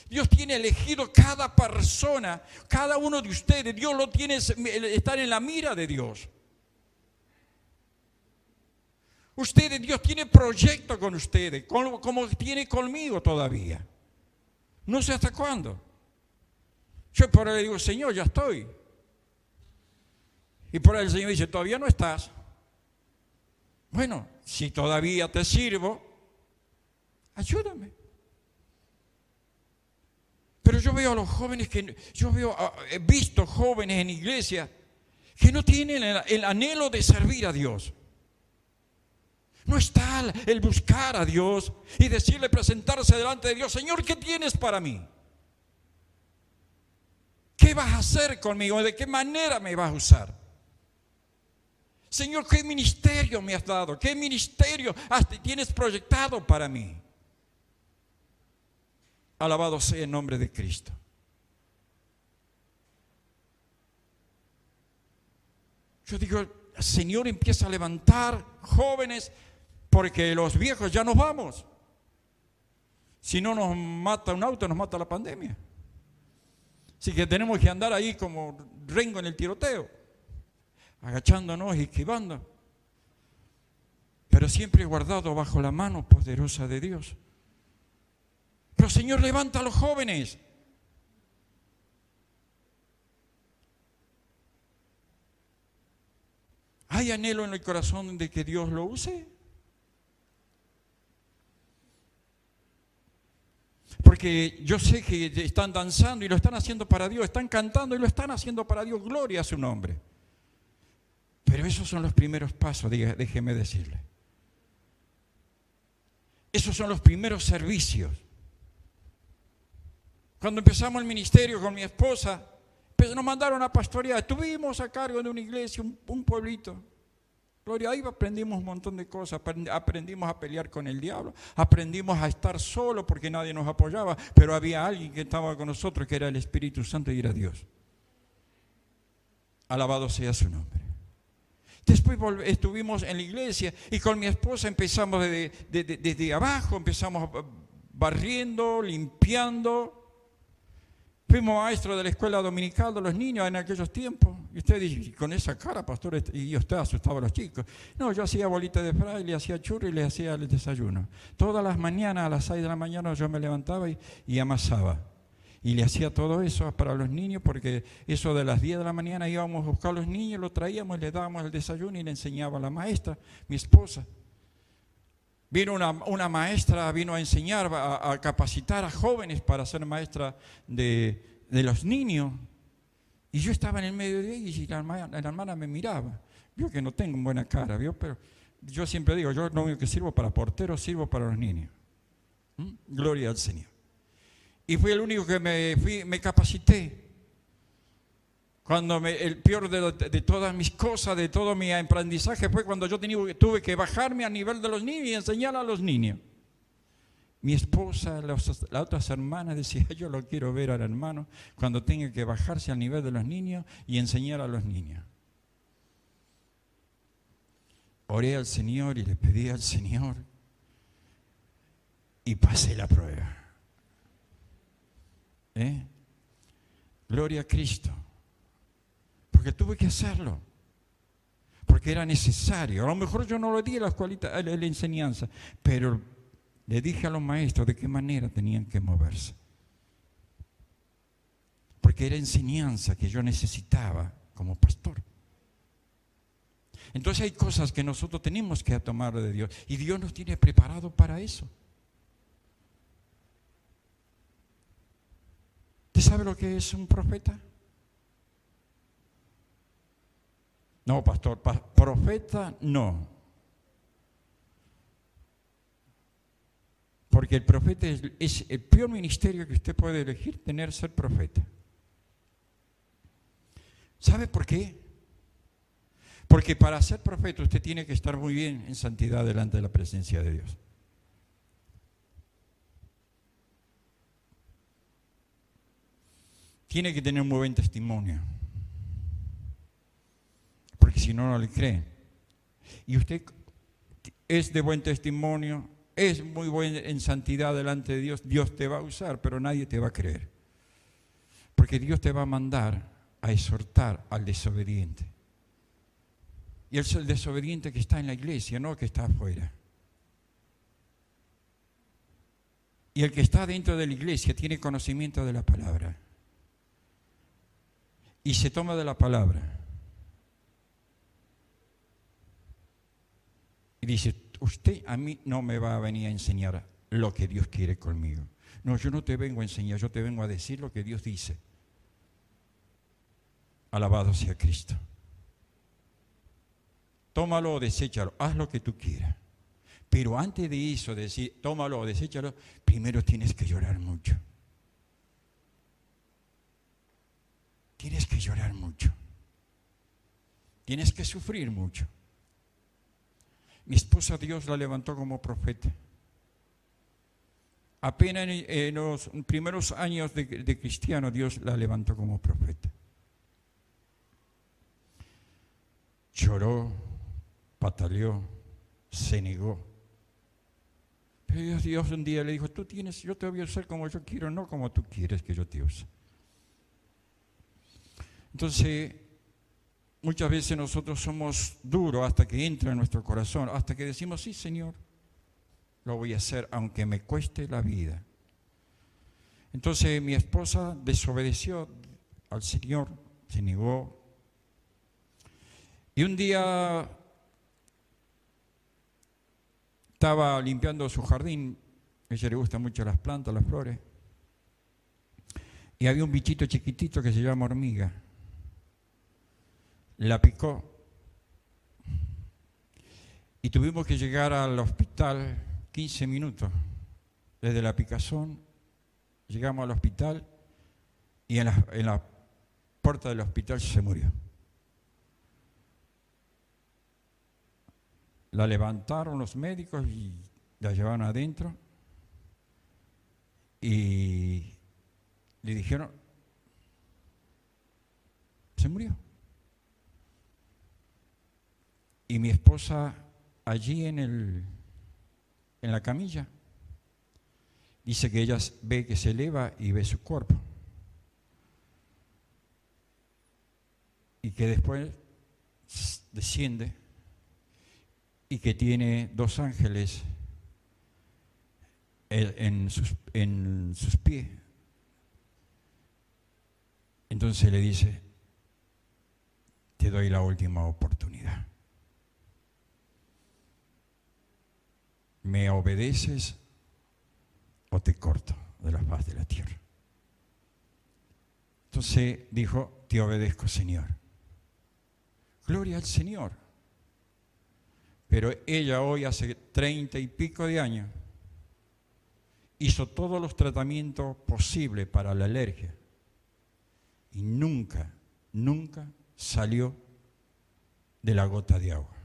A: Dios tiene elegido cada persona, cada uno de ustedes. Dios lo tiene, estar en la mira de Dios. Ustedes, Dios tiene proyecto con ustedes, como tiene conmigo todavía. No sé hasta cuándo. Yo por ahí le digo, Señor, ya estoy. Y por ahí el Señor dice, todavía no estás. Bueno, si todavía te sirvo, ayúdame. Pero yo veo a los jóvenes he visto jóvenes en iglesia que no tienen el anhelo de servir a Dios. No está el buscar a Dios y decirle, presentarse delante de Dios, Señor, ¿qué tienes para mí? ¿Qué vas a hacer conmigo? ¿De qué manera me vas a usar? Señor, ¿qué ministerio me has dado? ¿Qué ministerio tienes proyectado para mí? Alabado sea el nombre de Cristo. Yo digo, Señor, empieza a levantar jóvenes, porque los viejos ya nos vamos. Si no nos mata un auto, nos mata la pandemia. Así que tenemos que andar ahí como rengo en el tiroteo, agachándonos y esquivando, pero siempre guardado bajo la mano poderosa de Dios. Pero Señor, levanta a los jóvenes. ¿Hay anhelo en el corazón de que Dios lo use? Porque yo sé que están danzando y lo están haciendo para Dios, están cantando y lo están haciendo para Dios, gloria a su nombre. Pero esos son los primeros pasos, déjeme decirle. Esos son los primeros servicios. Cuando empezamos el ministerio con mi esposa, nos mandaron a pastorear. Estuvimos a cargo de una iglesia, un pueblito. Gloria, ahí aprendimos un montón de cosas. Aprendimos a pelear con el diablo. Aprendimos a estar solos porque nadie nos apoyaba. Pero había alguien que estaba con nosotros, que era el Espíritu Santo y era Dios. Alabado sea su nombre. Después estuvimos en la iglesia y con mi esposa empezamos desde abajo, empezamos barriendo, limpiando. Fuimos maestros de la escuela dominical de los niños en aquellos tiempos. Y usted dice, con esa cara, pastor, y usted asustaba a los chicos. No, yo hacía bolita de fraile, hacía churro y les hacía el desayuno. Todas las mañanas, a las 6 de la mañana, yo me levantaba y amasaba. Y le hacía todo eso para los niños, porque eso de las 10 de la mañana íbamos a buscar a los niños, los traíamos, les dábamos el desayuno y le enseñaba a la maestra, mi esposa. Vino una maestra, vino a enseñar, a capacitar a jóvenes para ser maestra de los niños. Y yo estaba en el medio de ellos y la hermana me miraba. Vio que no tengo buena cara, ¿vio? Pero yo siempre digo, yo no único que sirvo para porteros, sirvo para los niños. Gloria al Señor. Y fui el único que me capacité. Cuando el peor de todas mis cosas, de todo mi aprendizaje, fue cuando yo tuve que bajarme a nivel de los niños y enseñar a los niños. Mi esposa, las otras hermanas decían, yo lo quiero ver al hermano cuando tenga que bajarse al nivel de los niños y enseñar a los niños. Oré al Señor y le pedí al Señor y pasé la prueba. Gloria a Cristo. Porque tuve que hacerlo. Porque era necesario. A lo mejor yo no le di la enseñanza, pero le dije a los maestros de qué manera tenían que moverse. Porque era enseñanza que yo necesitaba como pastor. Entonces hay cosas que nosotros tenemos que tomar de Dios. Y Dios nos tiene preparado para eso. ¿Usted sabe lo que es un profeta? No, pastor, profeta no. Porque el profeta es el peor ministerio que usted puede elegir, ser profeta. ¿Sabe por qué? Porque para ser profeta usted tiene que estar muy bien en santidad delante de la presencia de Dios. Tiene que tener un muy buen testimonio. Porque si no, no le creen. Y usted es de buen testimonio, es muy buen en santidad delante de Dios, Dios te va a usar, pero nadie te va a creer. Porque Dios te va a mandar a exhortar al desobediente. Y es el desobediente que está en la iglesia, no que está afuera. Y el que está dentro de la iglesia tiene conocimiento de la palabra. Y se toma de la palabra. Y dice, usted a mí no me va a venir a enseñar lo que Dios quiere conmigo. No, yo no te vengo a enseñar, yo te vengo a decir lo que Dios dice. Alabado sea Cristo. Tómalo o deséchalo, haz lo que tú quieras. Pero antes de eso, decir, tómalo o deséchalo, primero tienes que llorar mucho. Tienes que llorar mucho. Tienes que sufrir mucho. Mi esposa Dios la levantó como profeta. Apenas en los primeros años de cristiano, Dios la levantó como profeta. Lloró, pataleó, se negó. Pero Dios un día le dijo, yo te voy a usar como yo quiero, no como tú quieres que yo te use. Entonces, muchas veces nosotros somos duros hasta que entra en nuestro corazón, hasta que decimos, sí, Señor, lo voy a hacer aunque me cueste la vida. Entonces mi esposa desobedeció al Señor, se negó. Y un día estaba limpiando su jardín, a ella le gustan mucho las plantas, las flores, y había un bichito chiquitito que se llama hormiga. La picó y tuvimos que llegar al hospital 15 minutos. Desde la picazón llegamos al hospital y en la puerta del hospital se murió. La levantaron los médicos y la llevaron adentro y le dijeron, se murió. Y mi esposa allí en la camilla, dice que ella ve que se eleva y ve su cuerpo. Y que después desciende y que tiene 2 ángeles en sus pies. Entonces le dice, te doy la última oportunidad. ¿Me obedeces o te corto de la faz de la tierra? Entonces dijo, te obedezco, Señor. Gloria al Señor. Pero ella hoy, hace 30 y pico de años, hizo todos los tratamientos posibles para la alergia y nunca salió de la gota de agua.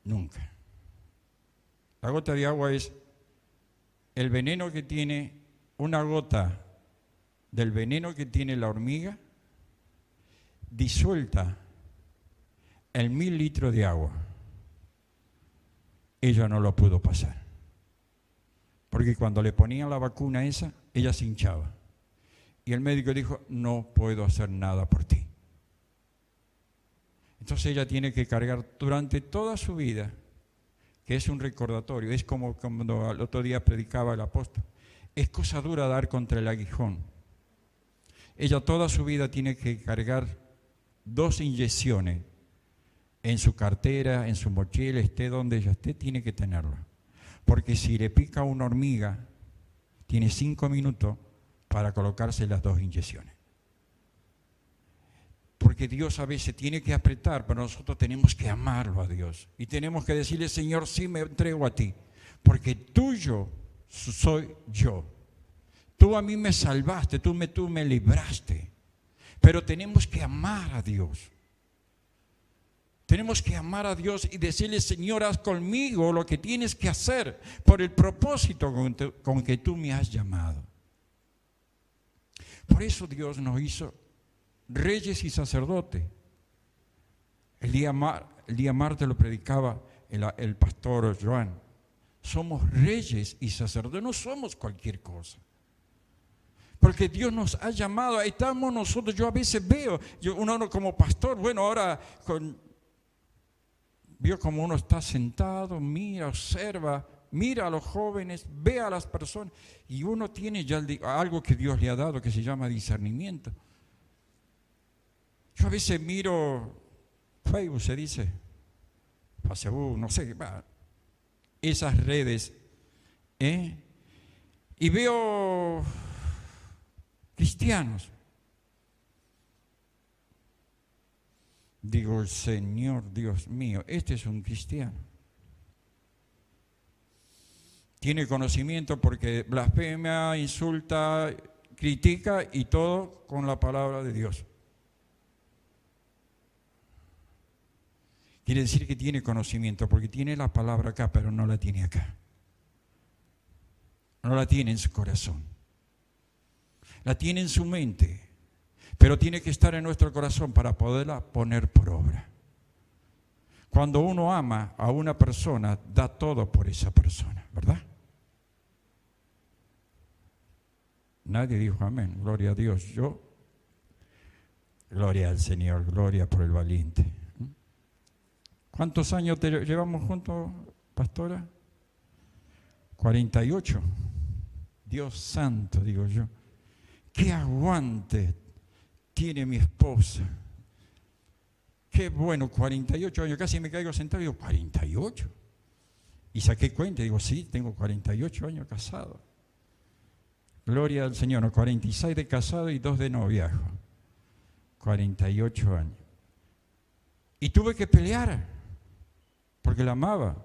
A: Nunca. La gota de agua es el veneno que tiene, una gota del veneno que tiene la hormiga disuelta en 1000 litros de agua. Ella no lo pudo pasar. Porque cuando le ponían la vacuna esa, ella se hinchaba. Y el médico dijo, no puedo hacer nada por ti. Entonces ella tiene que cargar durante toda su vida, que es un recordatorio, es como cuando el otro día predicaba el apóstol, es cosa dura dar contra el aguijón. Ella toda su vida tiene que cargar 2 inyecciones en su cartera, en su mochila, esté donde ella esté, tiene que tenerla. Porque si le pica una hormiga, tiene 5 minutos para colocarse las 2 inyecciones. Porque Dios a veces tiene que apretar, pero nosotros tenemos que amarlo a Dios. Y tenemos que decirle, Señor, sí me entrego a ti, porque tuyo soy yo. Tú a mí me salvaste, tú me libraste. Pero tenemos que amar a Dios. Tenemos que amar a Dios y decirle, Señor, haz conmigo lo que tienes que hacer por el propósito con que tú me has llamado. Por eso Dios nos hizo reyes y sacerdotes. El día martes lo predicaba el pastor Joan. Somos reyes y sacerdotes, no somos cualquier cosa. Porque Dios nos ha llamado, ahí estamos nosotros. Yo a veces veo, uno como pastor, bueno, ahora veo como uno está sentado, mira, observa, mira a los jóvenes, ve a las personas, y uno tiene ya algo que Dios le ha dado que se llama discernimiento. Yo a veces miro Facebook, se dice, Facebook, no sé, esas redes, y veo cristianos. Digo, Señor Dios mío, este es un cristiano. Tiene conocimiento porque blasfema, insulta, critica y todo con la palabra de Dios. Quiere decir que tiene conocimiento porque tiene la palabra acá, pero no la tiene acá. No la tiene en su corazón. La tiene en su mente, pero tiene que estar en nuestro corazón para poderla poner por obra. Cuando uno ama a una persona, da todo por esa persona, ¿verdad? Nadie dijo amén, gloria a Dios. Gloria al Señor, gloria por el valiente. ¿Cuántos años llevamos juntos, pastora? 48. Dios santo, digo yo. ¡Qué aguante tiene mi esposa! ¡Qué bueno! 48 años, casi me caigo sentado y digo, ¿48? Y saqué cuenta y digo, sí, tengo 48 años casado. Gloria al Señor, no, 46 de casado y 2 de noviazgo. 48 años. Y tuve que pelear, porque la amaba.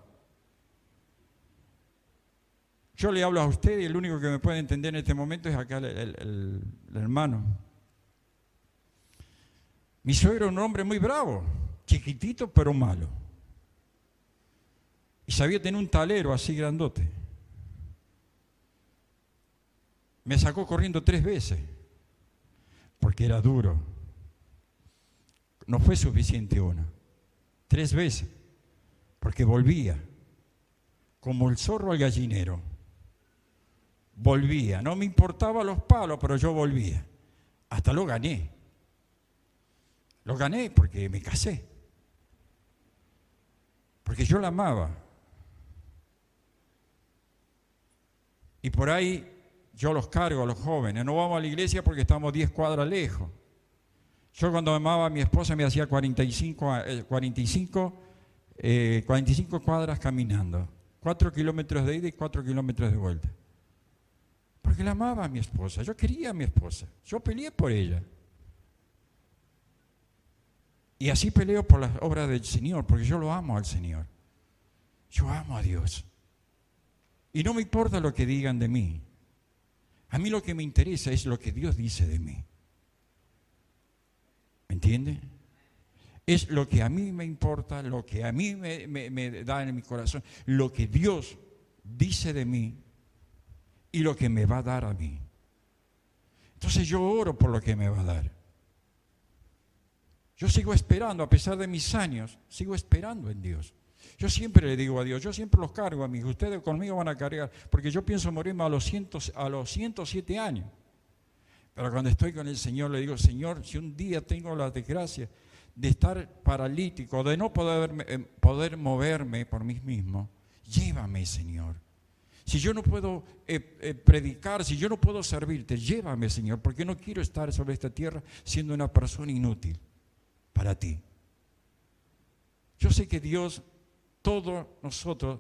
A: Yo le hablo a usted y el único que me puede entender en este momento es acá el hermano. Mi suegro era un hombre muy bravo, chiquitito pero malo. Y sabía tener un talero así grandote. Me sacó corriendo 3 veces, porque era duro. No fue suficiente una, 3 veces, porque volvía, como el zorro al gallinero. Volvía, no me importaba los palos, pero yo volvía. Hasta lo gané. Lo gané porque me casé. Porque yo la amaba. Y por ahí yo los cargo a los jóvenes. No vamos a la iglesia porque estamos 10 cuadras lejos. Yo cuando amaba a mi esposa me hacía 45 cuadras caminando. 4 kilómetros de ida y 4 kilómetros de vuelta. Porque la amaba a mi esposa. Yo quería a mi esposa. Yo peleé por ella. Y así peleo por las obras del Señor, porque yo lo amo al Señor. Yo amo a Dios. Y no me importa lo que digan de mí. A mí lo que me interesa es lo que Dios dice de mí. ¿Me entiende? Es lo que a mí me importa, lo que a mí me da en mi corazón, lo que Dios dice de mí y lo que me va a dar a mí. Entonces yo oro por lo que me va a dar. Yo sigo esperando, a pesar de mis años, sigo esperando en Dios. Yo siempre le digo a Dios, yo siempre los cargo a mí, ustedes conmigo van a cargar, porque yo pienso morirme a los 107 años. Pero cuando estoy con el Señor, le digo, Señor, si un día tengo la desgracia de estar paralítico, de no poder moverme por mí mismo, llévame, Señor. Si yo no puedo predicar, si yo no puedo servirte, llévame, Señor, porque no quiero estar sobre esta tierra siendo una persona inútil para ti. Yo sé que Dios, todos nosotros,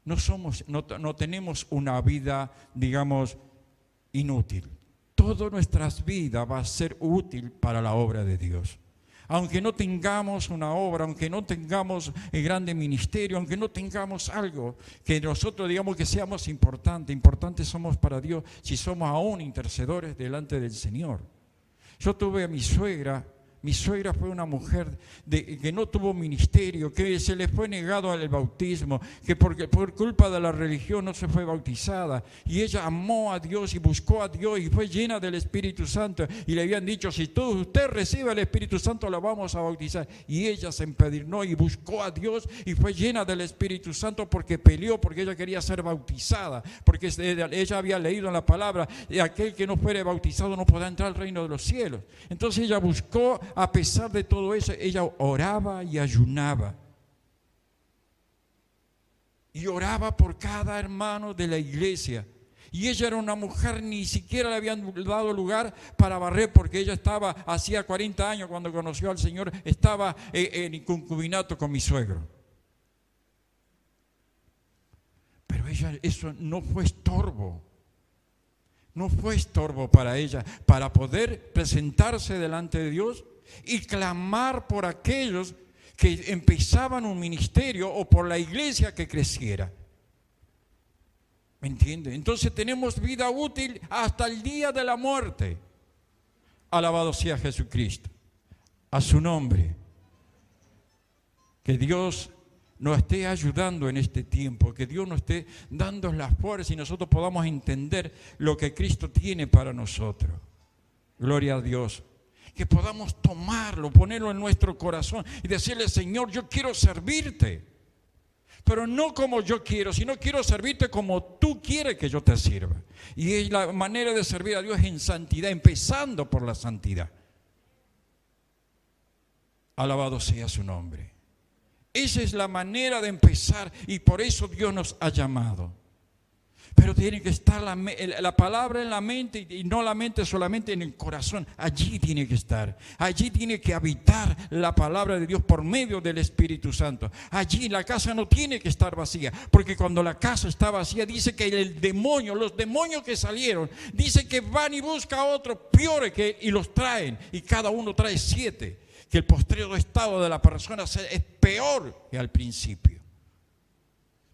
A: no tenemos una vida, digamos, inútil. Todas nuestras vidas va a ser útil para la obra de Dios. Aunque no tengamos una obra, aunque no tengamos el grande ministerio, aunque no tengamos algo que nosotros digamos que seamos importantes somos para Dios si somos aún intercedores delante del Señor. Yo tuve a mi suegra Mi suegra fue una mujer que no tuvo ministerio, que se le fue negado el bautismo, que por culpa de la religión no se fue bautizada. Y ella amó a Dios y buscó a Dios y fue llena del Espíritu Santo. Y le habían dicho, si usted recibe el Espíritu Santo, la vamos a bautizar. Y ella se empedernó y buscó a Dios y fue llena del Espíritu Santo porque peleó, porque ella quería ser bautizada. Porque ella había leído en la palabra, aquel que no fuere bautizado no podrá entrar al reino de los cielos. Entonces ella buscó. A pesar de todo eso, ella oraba y ayunaba. Y oraba por cada hermano de la iglesia. Y ella era una mujer, ni siquiera le habían dado lugar para barrer, porque ella estaba, hacía 40 años cuando conoció al Señor, estaba en concubinato con mi suegro. Pero ella, eso no fue estorbo. No fue estorbo para ella, para poder presentarse delante de Dios y clamar por aquellos que empezaban un ministerio o por la iglesia que creciera. ¿Me entiende? Entonces tenemos vida útil hasta el día de la muerte. Alabado sea Jesucristo. A su nombre. Que Dios nos esté ayudando en este tiempo, que Dios nos esté dando la fuerza y nosotros podamos entender lo que Cristo tiene para nosotros. Gloria a Dios. Que podamos tomarlo, ponerlo en nuestro corazón y decirle, Señor, yo quiero servirte, pero no como yo quiero, sino quiero servirte como tú quieres que yo te sirva. Y la manera de servir a Dios es en santidad, empezando por la santidad. Alabado sea su nombre. Esa es la manera de empezar y por eso Dios nos ha llamado. Pero tiene que estar la palabra en la mente y no la mente solamente en el corazón. Allí tiene que estar. Allí tiene que habitar la palabra de Dios por medio del Espíritu Santo. Allí la casa no tiene que estar vacía. Porque cuando la casa está vacía, dice que los demonios que salieron, dice que van y buscan a otros peores y los traen. Y cada uno trae 7. Que el postrero estado de la persona es peor que al principio.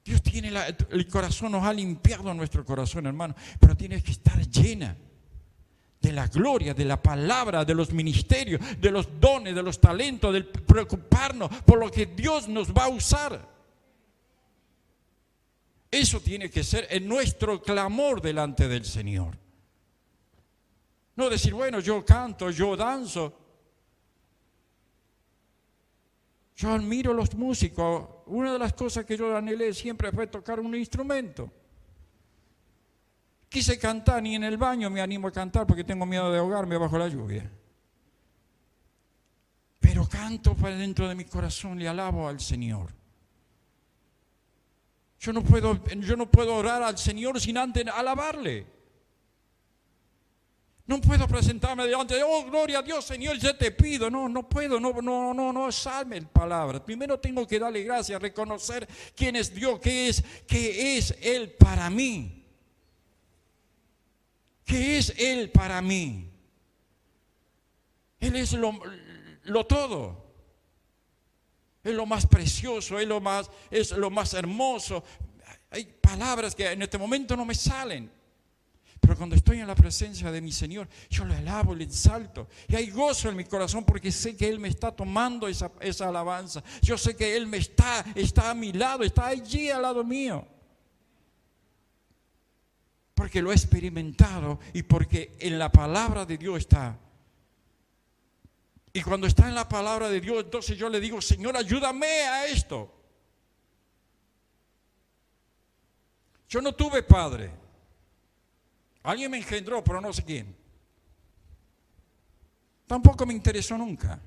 A: Dios tiene el corazón, nos ha limpiado nuestro corazón, hermano, pero tiene que estar llena de la gloria, de la palabra, de los ministerios, de los dones, de los talentos, del preocuparnos por lo que Dios nos va a usar. Eso tiene que ser en nuestro clamor delante del Señor. No decir, bueno, yo canto, yo danzo. Yo admiro a los músicos. Una de las cosas que yo anhelé siempre fue tocar un instrumento. Quise cantar, ni en el baño me animo a cantar porque tengo miedo de ahogarme bajo la lluvia. Pero canto para dentro de mi corazón, le alabo al Señor. Yo no puedo orar al Señor sin antes alabarle. No puedo presentarme delante de, oh, gloria a Dios, Señor, yo te pido. No puedo, no salme la palabra. Primero tengo que darle gracias, reconocer quién es Dios, qué es Él para mí. ¿Qué es Él para mí? Él es lo todo. Es lo más precioso, es lo más hermoso. Hay palabras que en este momento no me salen. Pero cuando estoy en la presencia de mi Señor, yo le alabo, le exalto. Y hay gozo en mi corazón porque sé que Él me está tomando esa alabanza. Yo sé que Él está a mi lado, está allí al lado mío. Porque lo he experimentado y porque en la palabra de Dios está. Y cuando está en la palabra de Dios, entonces yo le digo, Señor, ayúdame a esto. Yo no tuve padre. Alguien me engendró, pero no sé quién. Tampoco me interesó nunca.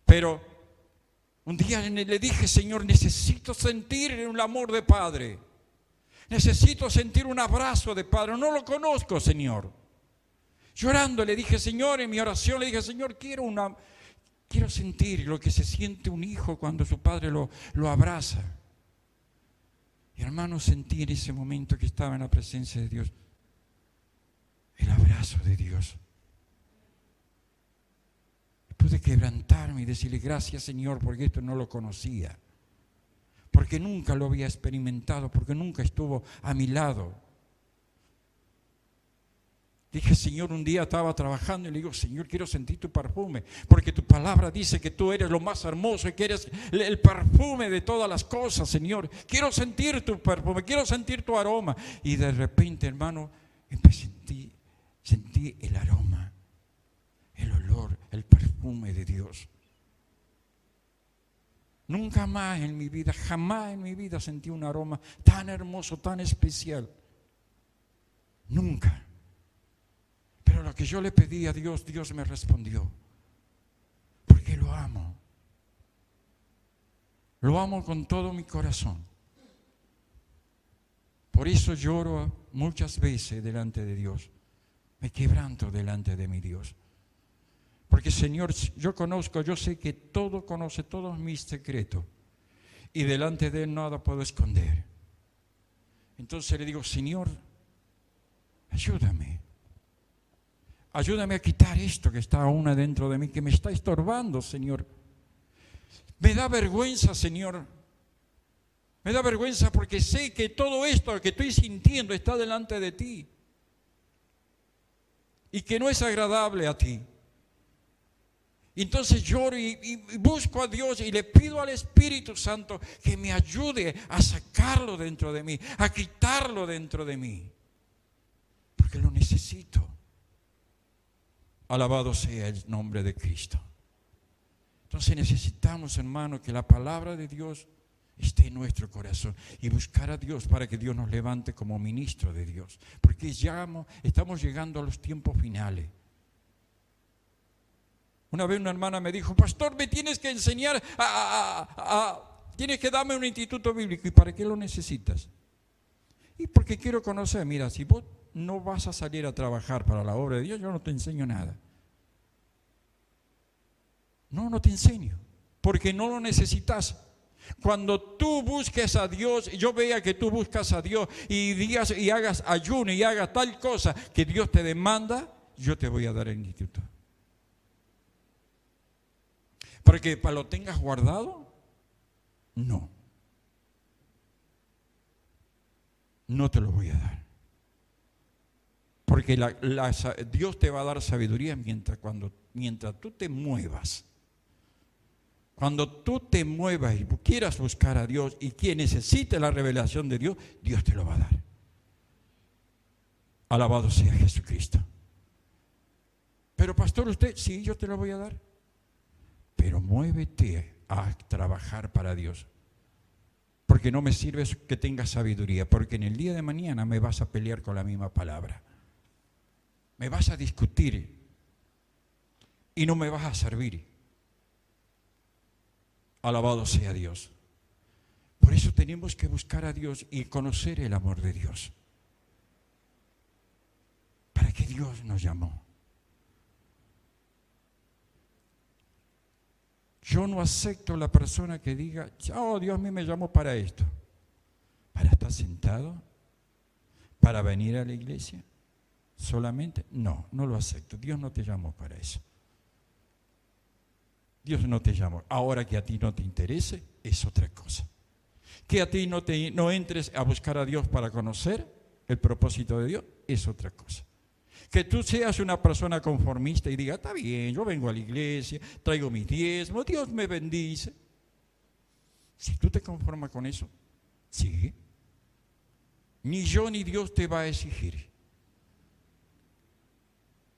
A: Pero un día le dije, Señor, necesito sentir el amor de padre. Necesito sentir un abrazo de padre. No lo conozco, Señor. Llorando le dije, Señor, en mi oración le dije, Señor, quiero sentir lo que se siente un hijo cuando su padre lo abraza. Y hermano, sentí en ese momento que estaba en la presencia de Dios, el abrazo de Dios. Pude quebrantarme y decirle, gracias Señor, porque esto no lo conocía. Porque nunca lo había experimentado, porque nunca estuvo a mi lado. Dije, Señor, un día estaba trabajando y le digo, Señor, quiero sentir tu perfume, porque tu palabra dice que tú eres lo más hermoso y que eres el perfume de todas las cosas, Señor. Quiero sentir tu perfume, quiero sentir tu aroma. Y de repente, hermano, sentí el aroma, el olor, el perfume de Dios. Nunca más en mi vida, jamás en mi vida sentí un aroma tan hermoso, tan especial. Nunca. Pero lo que yo le pedí a Dios, Dios me respondió. Porque lo amo. Lo amo con todo mi corazón. Por eso lloro muchas veces delante de Dios. Me quebranto delante de mi Dios. Porque, Señor, yo sé que todo conoce todos mis secretos. Y delante de Él nada puedo esconder. Entonces le digo, Señor, ayúdame. Ayúdame a quitar esto que está aún adentro de mí, que me está estorbando, Señor. Me da vergüenza, Señor. Me da vergüenza porque sé que todo esto que estoy sintiendo está delante de ti. Y que no es agradable a ti. Entonces lloro y busco a Dios y le pido al Espíritu Santo que me ayude a sacarlo dentro de mí, a quitarlo dentro de mí. Porque lo necesito. Alabado sea el nombre de Cristo. Entonces necesitamos, hermano, que la palabra de Dios esté en nuestro corazón y buscar a Dios para que Dios nos levante como ministro de Dios. Porque estamos llegando a los tiempos finales. Una vez una hermana me dijo, pastor, me tienes que enseñar tienes que darme un instituto bíblico. ¿Y para qué lo necesitas? Y porque quiero conocer. Mira, si vos no vas a salir a trabajar para la obra de Dios, yo no te enseño nada. No te enseño, porque no lo necesitas. Cuando tú busques a Dios, yo vea que tú buscas a Dios y digas y hagas ayuno y hagas tal cosa que Dios te demanda, yo te voy a dar el instituto. ¿Para que lo tengas guardado? No te lo voy a dar. Porque Dios te va a dar sabiduría mientras tú te muevas. Cuando tú te muevas y quieras buscar a Dios y quien necesite la revelación de Dios, Dios te lo va a dar. Alabado sea Jesucristo. Pero pastor, usted, sí, yo te lo voy a dar. Pero muévete a trabajar para Dios. Porque no me sirve que tengas sabiduría, porque en el día de mañana me vas a pelear con la misma palabra. Me vas a discutir y no me vas a servir. Alabado sea Dios. Por eso tenemos que buscar a Dios y conocer el amor de Dios. Para que Dios nos llamó. Yo no acepto la persona que diga, oh, Dios a mí me llamó para esto. ¿Para estar sentado? ¿Para venir a la iglesia? ¿Solamente? No lo acepto. Dios no te llamó para eso. Dios no te llamó. Ahora que a ti no te interese, es otra cosa. Que a ti no entres a buscar a Dios para conocer el propósito de Dios, es otra cosa. Que tú seas una persona conformista y diga, está bien, yo vengo a la iglesia, traigo mis diezmos, Dios me bendice. Si tú te conformas con eso, sigue. Ni yo ni Dios te va a exigir.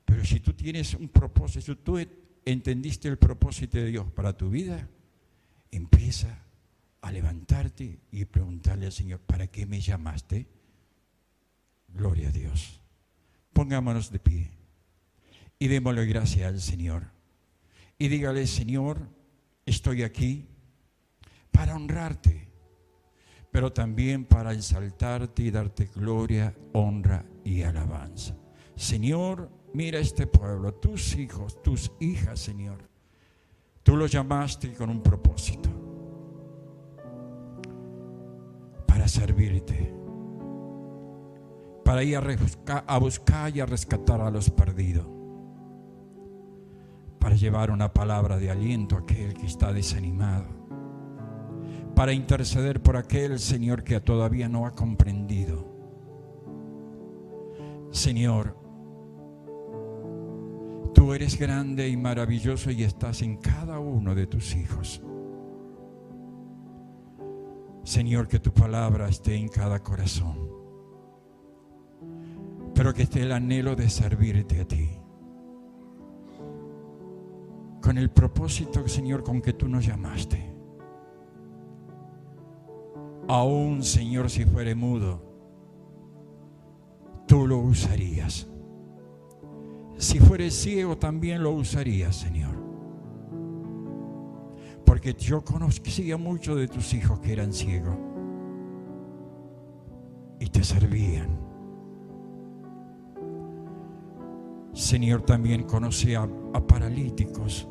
A: Pero si tú tienes un propósito, si tú entendiste el propósito de Dios para tu vida, empieza a levantarte y preguntarle al Señor, ¿para qué me llamaste? Gloria a Dios. Pongámonos de pie y démosle gracias al Señor. Y dígale, Señor, estoy aquí para honrarte, pero también para exaltarte y darte gloria, honra y alabanza. Señor, mira este pueblo, tus hijos, tus hijas, Señor. Tú los llamaste con un propósito. Para servirte. Para ir a buscar y a rescatar a los perdidos. Para llevar una palabra de aliento a aquel que está desanimado. Para interceder por aquel, Señor, que todavía no ha comprendido. Señor, Tú eres grande y maravilloso y estás en cada uno de tus hijos. Señor, que tu palabra esté en cada corazón, pero que esté el anhelo de servirte a ti, con el propósito, Señor, con que tú nos llamaste. Aún, Señor, si fuere mudo, tú lo usarías. Si fuere ciego, también lo usarías, Señor. Porque yo conocía muchos de tus hijos que eran ciegos y te servían. Señor, también conocí a paralíticos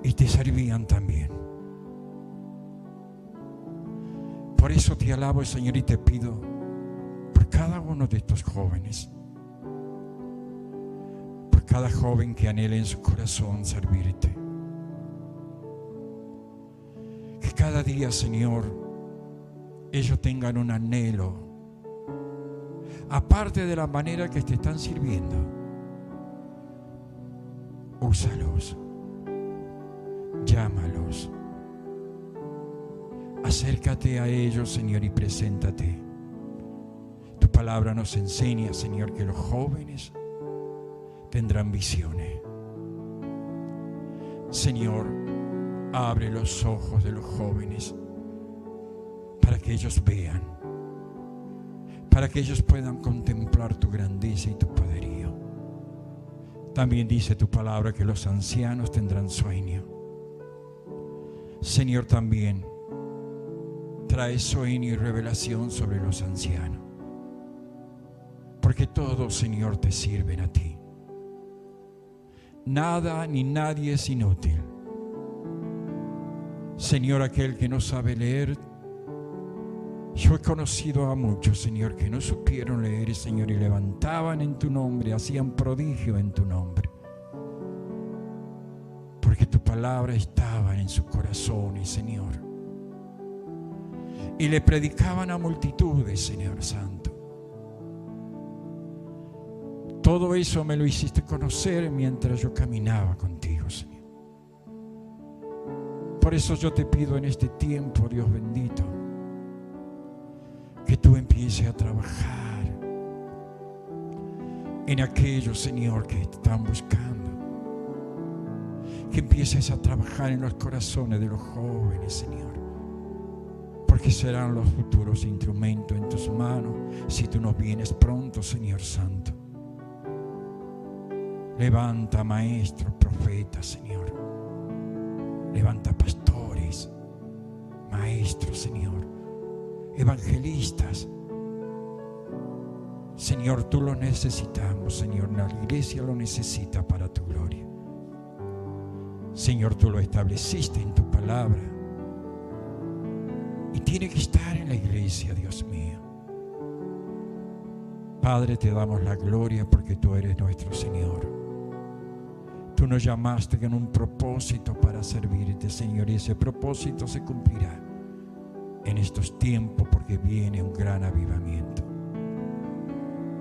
A: y te servían también. Por eso te alabo, Señor, y te pido por cada uno de estos jóvenes, por cada joven que anhela en su corazón servirte. Que cada día, Señor, ellos tengan un anhelo, aparte de la manera que te están sirviendo. Úsalos, llámalos, acércate a ellos, Señor, y preséntate. Tu palabra nos enseña, Señor, que los jóvenes tendrán visiones. Señor, abre los ojos de los jóvenes para que ellos vean, para que ellos puedan contemplar tu grandeza y tu poderío. También dice tu palabra que los ancianos tendrán sueño. Señor, también trae sueño y revelación sobre los ancianos, porque todos, Señor, te sirven a ti. Nada ni nadie es inútil. Señor, aquel que no sabe leer, yo he conocido a muchos, Señor, que no supieron leer, Señor, y levantaban en tu nombre, hacían prodigio en tu nombre, porque tu palabra estaba en sus corazones, Señor, y le predicaban a multitudes, Señor Santo. Todo eso me lo hiciste conocer mientras yo caminaba contigo, Señor. Por eso yo te pido en este tiempo, Dios bendito, que tú empieces a trabajar en aquellos, Señor, que te están buscando. Que empieces a trabajar en los corazones de los jóvenes, Señor, porque serán los futuros instrumentos en tus manos si tú no vienes pronto, Señor Santo. Levanta maestros, profetas, Señor. Levanta pastores, maestros, Señor, evangelistas. Señor, tú lo necesitamos, Señor. La iglesia lo necesita para tu gloria. Señor, tú lo estableciste en tu palabra y tiene que estar en la iglesia, Dios mío. Padre, te damos la gloria porque tú eres nuestro Señor. Tú nos llamaste con un propósito para servirte, Señor, y ese propósito se cumplirá en estos tiempos porque viene un gran avivamiento.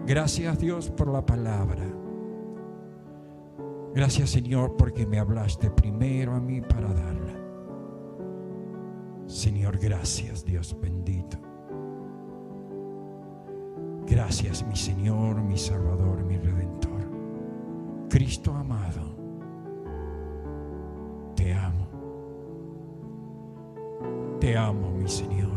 A: Gracias, Dios, por la palabra. Gracias, Señor, porque me hablaste primero a mí para darla. Señor, gracias, Dios bendito. Gracias, mi Señor, mi Salvador, mi Redentor. Cristo amado, te amo. Te amo, mi Señor.